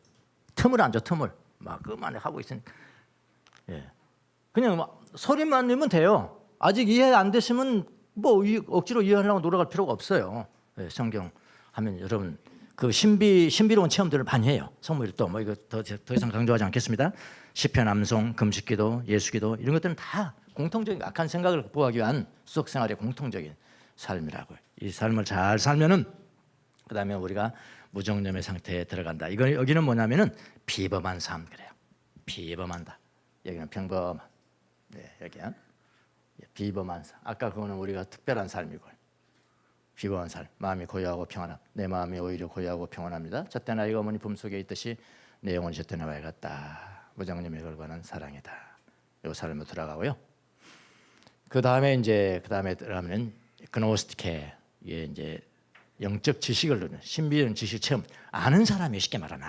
틈을 안 줘. 틈을. 막 그만 하고 있으니까. 예. 그냥 막 소리만 내면 돼요. 아직 이해 안 되시면 뭐 억지로 이해하려고 노력할 필요가 없어요. 예, 성경 하면 여러분 그 신비로운 체험들을 많이 해요. 성무일도 뭐 이거 더 이상 강조하지 않겠습니다. 시편, 암송, 금식기도, 예수기도 이런 것들은 다 공통적인 악한 생각을 극복하기 위한 수석 생활의 공통적인 삶이라고요. 이 삶을 잘 살면은 그다음에 우리가 무정념의 상태에 들어간다. 이거 여기는 뭐냐면은 비범한 삶 그래요. 비범한다. 여기는 평범한. 네, 여기야. 비범한 삶. 아까 그거는 우리가 특별한 삶이고. 비범한 삶. 마음이 고요하고 평안함. 내 마음이 오히려 고요하고 평안합니다. 젖된 아이가 어머니 품속에 있듯이 내 영혼이 젖된 아이와 같다. 무정념에 걸관한 사랑이다. 이 삶으로 들어가고요. 그다음에 들어가면 그노스티케. 이게 이제 영적 지식을 누리는 신비한 지식 체험. 아는 사람이 쉽게 말하면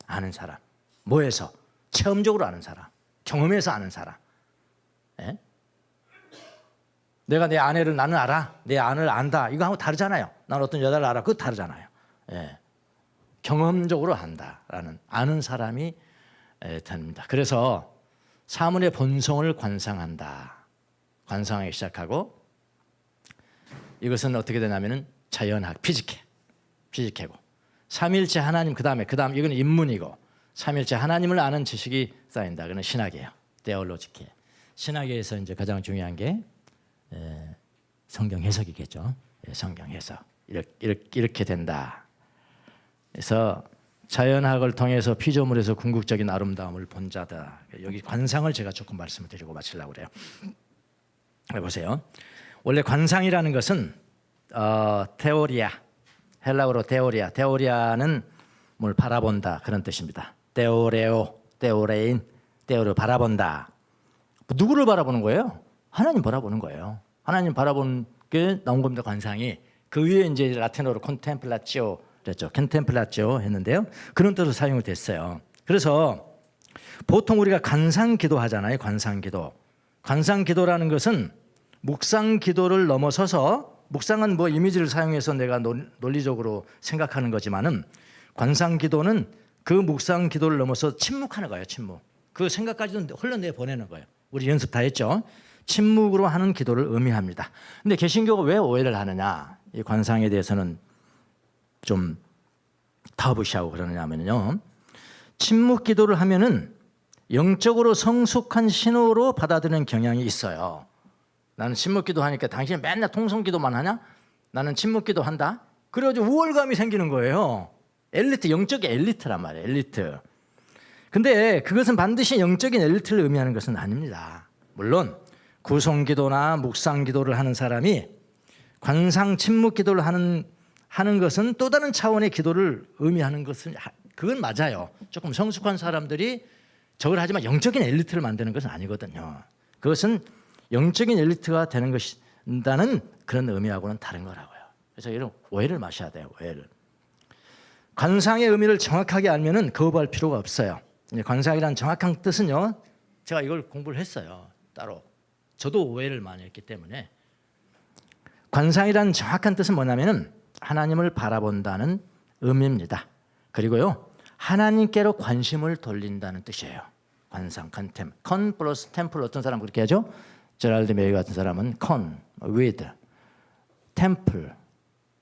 아는 사람. 뭐에서? 체험적으로 아는 사람. 경험해서 아는 사람. 예? 내가 내 아내를 나는 알아. 내 아내를 안다. 이거 하고 다르잖아요. 난 어떤 여자를 알아. 그거 다르잖아요. 예. 경험적으로 안다라는 아는 사람이 됩니다. 그래서 사물의 본성을 관상한다. 관상하기 시작하고 이것은 어떻게 되냐면은 자연학, 피지케고 삼일체 하나님 그다음에 이건 인문이고 삼일체 하나님을 아는 지식이 쌓인다. 그는 신학이에요. 데올로지케. 신학에서 이제 가장 중요한 게 성경 해석이겠죠. 성경 해석. 이렇게 된다. 그래서 자연학을 통해서 피조물에서 궁극적인 아름다움을 본 자다. 여기 관상을 제가 조금 말씀을 드리고 마치려고 그래요. 보세요. 원래 관상이라는 것은 테오리아, 헬라어로 테오리아는 뭘 바라본다 그런 뜻입니다. 테오레인, 테오를 바라본다. 누구를 바라보는 거예요? 하나님 바라보는 거예요. 하나님 바라보는 게 나온 겁니다. 관상이. 그 위에 이제 라틴어로 콘템플라치오 그랬죠. 콘템플라치오 했는데요. 그런 뜻으로 사용이 됐어요. 그래서 보통 우리가 관상기도 하잖아요. 관상기도라는 것은 묵상기도를 넘어서서 묵상은 뭐 이미지를 사용해서 내가 논리적으로 생각하는 거지만은 관상기도는 그 묵상기도를 넘어서 침묵하는 거예요. 침묵. 그 생각까지도 흘러내 보내는 거예요. 우리 연습 다 했죠. 침묵으로 하는 기도를 의미합니다. 근데 개신교가 왜 오해를 하느냐? 이 관상에 대해서는 좀 타부시하고 그러느냐면요. 침묵 기도를 하면은 영적으로 성숙한 신호로 받아들이는 경향이 있어요. 나는 침묵 기도하니까 당신은 맨날 통성 기도만 하냐? 나는 침묵 기도한다. 그래가지고 우월감이 생기는 거예요. 영적 엘리트란 말이에요. 엘리트. 근데 그것은 반드시 영적인 엘리트를 의미하는 것은 아닙니다. 물론 구송 기도나 묵상 기도를 하는 사람이 관상 침묵 기도를 하는 것은 또 다른 차원의 기도를 의미하는 것은 그건 맞아요. 조금 성숙한 사람들이 저걸 하지만 영적인 엘리트를 만드는 것은 아니거든요. 그것은 영적인 엘리트가 되는 것이다는 그런 의미하고는 다른 거라고요. 그래서 이런 오해를 마셔야 돼요. 오해를. 관상의 의미를 정확하게 알면은 거부할 필요가 없어요. 관상이라는 정확한 뜻은요. 제가 이걸 공부를 했어요. 따로. 저도 오해를 많이 했기 때문에 관상이라는 정확한 뜻은 뭐냐면은 하나님을 바라본다는 의미입니다. 그리고요. 하나님께로 관심을 돌린다는 뜻이에요. 관상, 컨 플러스 템플 어떤 사람 그렇게 하죠? 제랄드 메이 같은 사람은 with temple.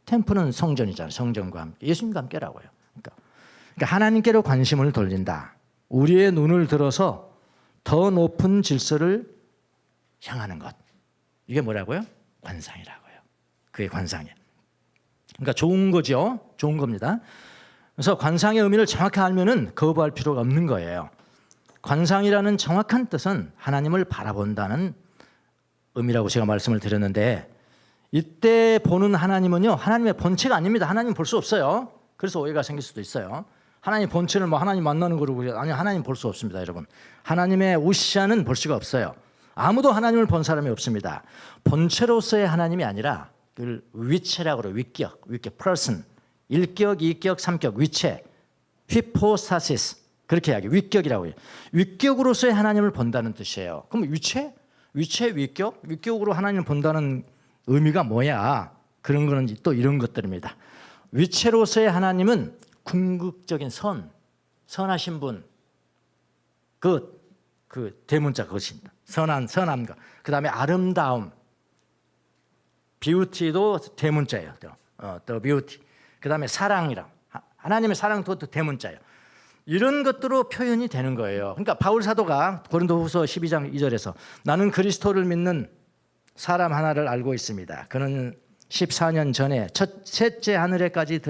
템플은 성전이잖아요. 성전과 함께 예수님과 함께라고요. 그러니까 하나님께로 관심을 돌린다. 우리의 눈을 들어서 더 높은 질서를 향하는 것. 이게 뭐라고요? 관상이라고요. 그게 관상이에요. 그러니까 좋은 거죠. 좋은 겁니다. 그래서 관상의 의미를 정확히 알면은 거부할 필요가 없는 거예요. 관상이라는 정확한 뜻은 하나님을 바라본다는 의미라고 제가 말씀을 드렸는데, 이때 보는 하나님은요, 하나님의 본체가 아닙니다. 하나님 볼 수 없어요. 그래서 오해가 생길 수도 있어요. 하나님 본체를 뭐 하나님 만나는 거로, 아니, 하나님 볼 수 없습니다, 여러분. 하나님의 우시아는 볼 수가 없어요. 아무도 하나님을 본 사람이 없습니다. 본체로서의 하나님이 아니라 그걸 위체라고 그래요. 위격, person. 1격, 2격, 3격, 위체, 휘포스타시스, 그렇게 이야기해요. 위격이라고 해요. 위격으로서의 하나님을 본다는 뜻이에요. 그럼 위체, 위격, 위격으로 하나님을 본다는 의미가 뭐야? 그런 거는 또 이런 것들입니다. 위체로서의 하나님은 궁극적인 선하신 분, 그 대문자 그것입니다. 선함과 그 다음에 아름다움, 뷰티도 대문자예요. the beauty. 그 다음에 사랑이라, 하나님의 사랑도 대문자예요. 이런 것들로 표현이 되는 거예요. 그러니까 바울 사도가 고린도후서 12장 2절에서 나는 그리스도를 믿는 사람 하나를 알고 있습니다. 그는 14년 전에 셋째 하늘에까지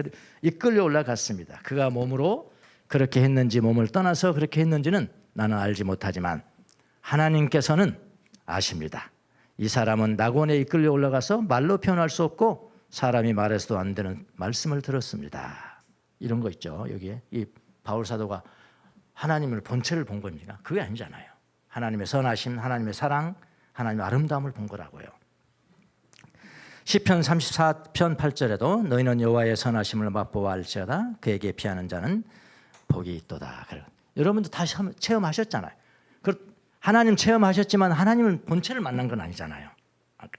이끌려 올라갔습니다. 그가 몸으로 그렇게 했는지 몸을 떠나서 그렇게 했는지는 나는 알지 못하지만 하나님께서는 아십니다. 이 사람은 낙원에 이끌려 올라가서 말로 표현할 수 없고 사람이 말해서도 안 되는 말씀을 들었습니다. 이런 거 있죠. 여기에 이 바울 사도가 하나님을 본체를 본 겁니까? 그게 아니잖아요. 하나님의 선하심, 하나님의 사랑, 하나님의 아름다움을 본 거라고요. 시편 34편 8절에도 너희는 여호와의 선하심을 맛보아 알지어다 그에게 피하는 자는 복이 있도다. 여러분도 다시 체험하셨잖아요. 하나님 체험하셨지만 하나님은 본체를 만난 건 아니잖아요.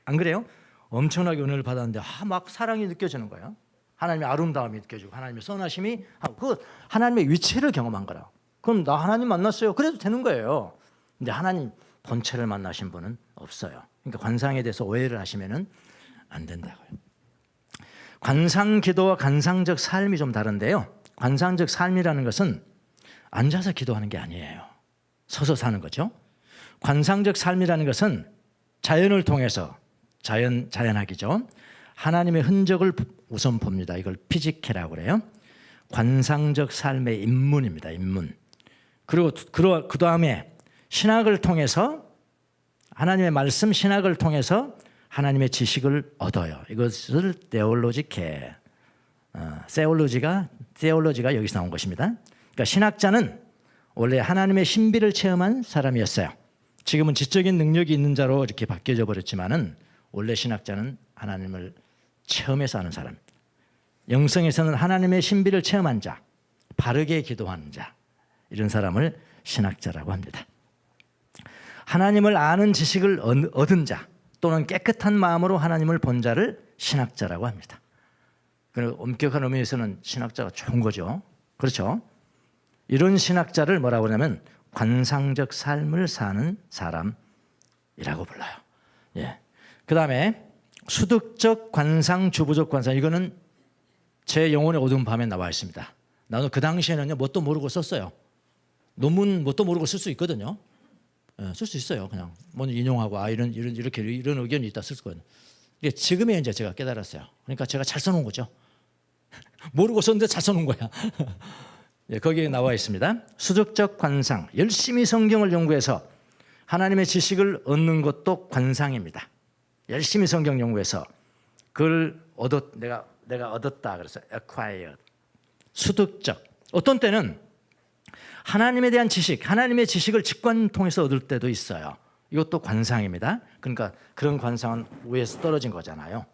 안 그래요? 엄청나게 은혜를 받았는데 막 사랑이 느껴지는 거예요. 하나님의 아름다움이 느껴지고 하나님의 선하심이, 그 하나님의 위치를 경험한 거라. 그럼 나 하나님 만났어요. 그래도 되는 거예요. 근데 하나님 본체를 만나신 분은 없어요. 그러니까 관상에 대해서 오해를 하시면은 안 된다고요. 관상 기도와 관상적 삶이 좀 다른데요. 관상적 삶이라는 것은 앉아서 기도하는 게 아니에요. 서서 사는 거죠. 관상적 삶이라는 것은 자연을 통해서 자연학이죠. 하나님의 흔적을 우선 봅니다. 이걸 피지케라고 그래요. 관상적 삶의 입문입니다. 입문. 그리고 그 다음에 신학을 통해서 하나님의 말씀 신학을 통해서 하나님의 지식을 얻어요. 이것을 테올로지케, 테올로지가 여기서 나온 것입니다. 그러니까 신학자는 원래 하나님의 신비를 체험한 사람이었어요. 지금은 지적인 능력이 있는 자로 이렇게 바뀌어져 버렸지만은 원래 신학자는 하나님을 체험해서 하는 사람. 영성에서는 하나님의 신비를 체험한 자, 바르게 기도하는 자, 이런 사람을 신학자라고 합니다. 하나님을 아는 지식을 얻은 자 또는 깨끗한 마음으로 하나님을 본 자를 신학자라고 합니다. 그리고 엄격한 의미에서는 신학자가 좋은 거죠. 그렇죠? 이런 신학자를 뭐라고 하냐면 관상적 삶을 사는 사람이라고 불러요. 예. 그 다음에 수득적 관상, 주부적 관상, 이거는 제 영혼의 어두운 밤에 나와 있습니다. 나도 그 당시에는요, 뭣도 모르고 썼어요. 논문 뭣도 모르고 쓸 수 있거든요. 예, 쓸 수 있어요. 그냥 먼저 인용하고 이런 의견이 있다 쓸 수 있거든요. 근데 지금에 이제 제가 깨달았어요. 그러니까 제가 잘 써놓은 거죠. 모르고 썼는데 잘 써놓은 거야. 예, 거기에 나와 있습니다. 수득적 관상, 열심히 성경을 연구해서 하나님의 지식을 얻는 것도 관상입니다. 열심히 성경 연구해서 그걸 내가 얻었다 그래서 acquired. 수득적. 어떤 때는 하나님에 대한 지식, 하나님의 지식을 직관 통해서 얻을 때도 있어요. 이것도 관상입니다. 그러니까 그런 관상은 위에서 떨어진 거잖아요.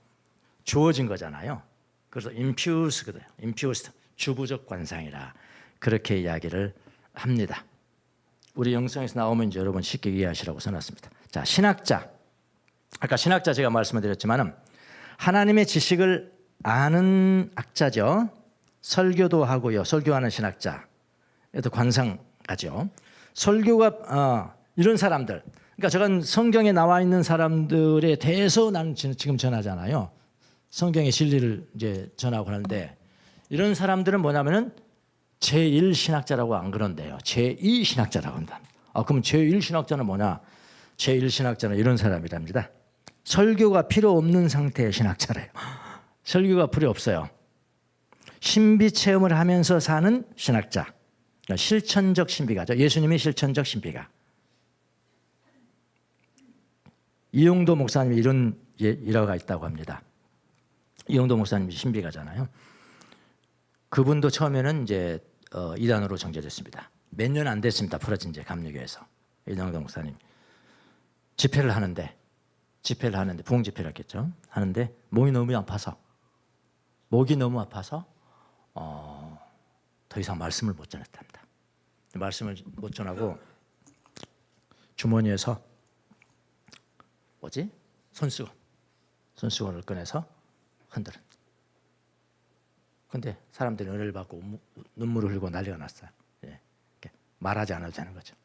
주어진 거잖아요. 그래서 infused거든요. infused, 주부적 관상이라 그렇게 이야기를 합니다. 우리 영성에서 나오면 이제 여러분 쉽게 이해하시라고 써놨습니다. 자, 신학자. 아까 신학자 제가 말씀을 드렸지만은 하나님의 지식을 아는 학자죠. 설교도 하고요. 설교하는 신학자. 또 관상가죠. 설교가 이런 사람들, 그러니까 저건 성경에 나와 있는 사람들에 대해서 나는 지금 전하잖아요. 성경의 진리를 이제 전하고 하는데 이런 사람들은 뭐냐면은 제1신학자라고 안 그런데요. 제2신학자라고 한다. 그럼 제1신학자는 뭐냐? 제1신학자는 이런 사람이랍니다. 설교가 필요 없는 상태의 신학자래요. 설교가 필요 없어요. 신비 체험을 하면서 사는 신학자. 그러니까 실천적 신비가죠. 예수님이 실천적 신비가. 이용도 목사님이 이런 일화가 있다고 합니다. 이용도 목사님이 신비가잖아요. 그분도 처음에는 이제 이단으로 정죄됐습니다. 몇 년 안 됐습니다. 풀어진 지 감리교에서. 이용도 목사님 집회를 하는데 부흥 집회를 했겠죠. 하는데 목이 너무 아파서 더 이상 말씀을 못 전했답니다. 말씀을 못 전하고 주머니에서 손수건을 꺼내서 흔들은. 근데 사람들이 은혜를 받고 눈물을 흘리고 난리가 났어요. 예. 말하지 않아도 되는 거죠.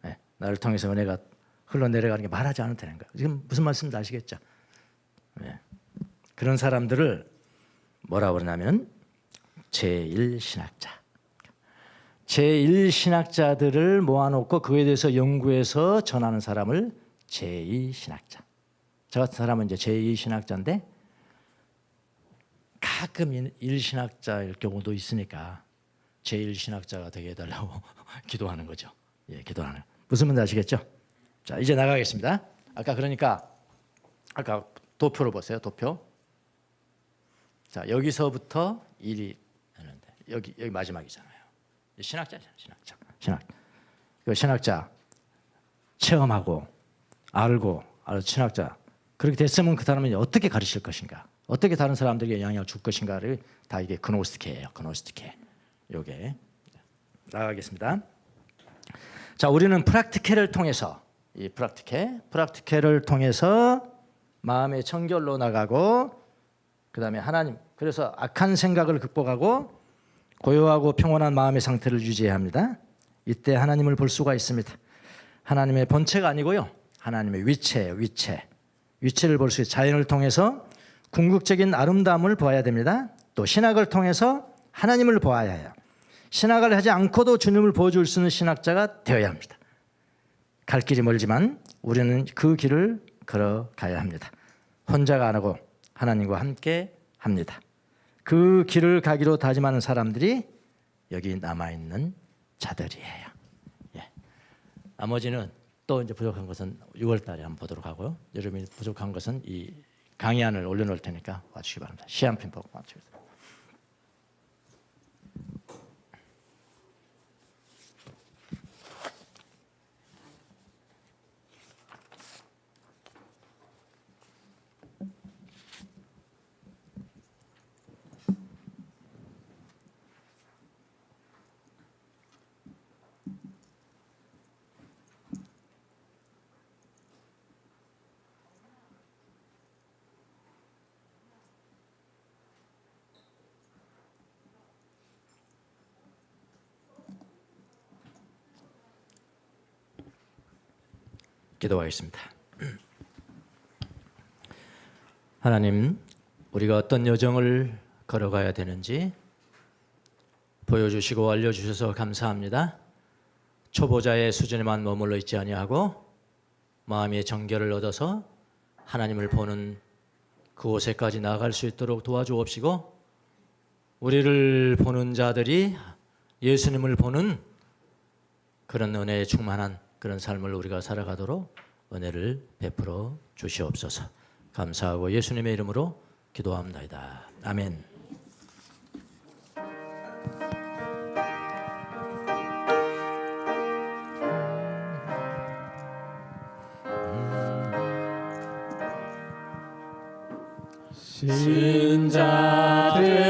예. 나를 통해서 은혜가 흘러내려가는 게 말하지 않아도 되는 거예요. 지금 무슨 말씀인지 아시겠죠? 예. 그런 사람들을 뭐라고 그러냐면 제1신학자. 제1신학자들을 모아놓고 그에 대해서 연구해서 전하는 사람을 제2신학자. 저 같은 사람은 이제 제2신학자인데 가끔 1신학자일 경우도 있으니까 제1신학자가 되게 해달라고 기도하는 거죠. 예, 기도하는. 무슨 말인지 아시겠죠? 자, 이제 나가겠습니다. 아까 도표로 보세요. 도표. 자, 여기서부터 일이 하는데 여기 마지막이잖아요. 신학자잖아요. 신학자 체험하고 알고 신학자 그렇게 됐으면 그 사람은 어떻게 가르칠 것인가, 어떻게 다른 사람들에게 영향을 줄 것인가를 다 이게 그노스티케예요. 그노스티케. 요게 나가겠습니다. 자, 우리는 프락티케를 통해서 이 프락티케를 통해서 마음의 청결로 나가고 그다음에 하나님, 그래서 악한 생각을 극복하고 고요하고 평온한 마음의 상태를 유지해야 합니다. 이때 하나님을 볼 수가 있습니다. 하나님의 본체가 아니고요. 하나님의 위체를 볼 수 있어요. 자연을 통해서 궁극적인 아름다움을 보아야 됩니다. 또 신학을 통해서 하나님을 보아야 해요. 신학을 하지 않고도 주님을 보여줄 수 있는 신학자가 되어야 합니다. 갈 길이 멀지만 우리는 그 길을 걸어가야 합니다. 혼자가 안 하고 하나님과 함께 합니다. 그 길을 가기로 다짐하는 사람들이 여기 남아있는 자들이에요. 예. 나머지는 또 이제 부족한 것은 6월 달에 한번 보도록 하고요. 여러분이 부족한 것은 이 강의안을 올려놓을 테니까 와주시기 바랍니다. 시 한 편 보고 와주세요. 기도하겠습니다. 하나님, 우리가 어떤 여정을 걸어가야 되는지 보여주시고 알려주셔서 감사합니다. 초보자의 수준에만 머물러 있지 아니하고 마음의 정결을 얻어서 하나님을 보는 그곳에까지 나아갈 수 있도록 도와주옵시고 우리를 보는 자들이 예수님을 보는 그런 은혜에 충만한 그런 삶을 우리가 살아가도록 은혜를 베풀어 주시옵소서. 감사하고 예수님의 이름으로 기도합니다. 아멘. 신자들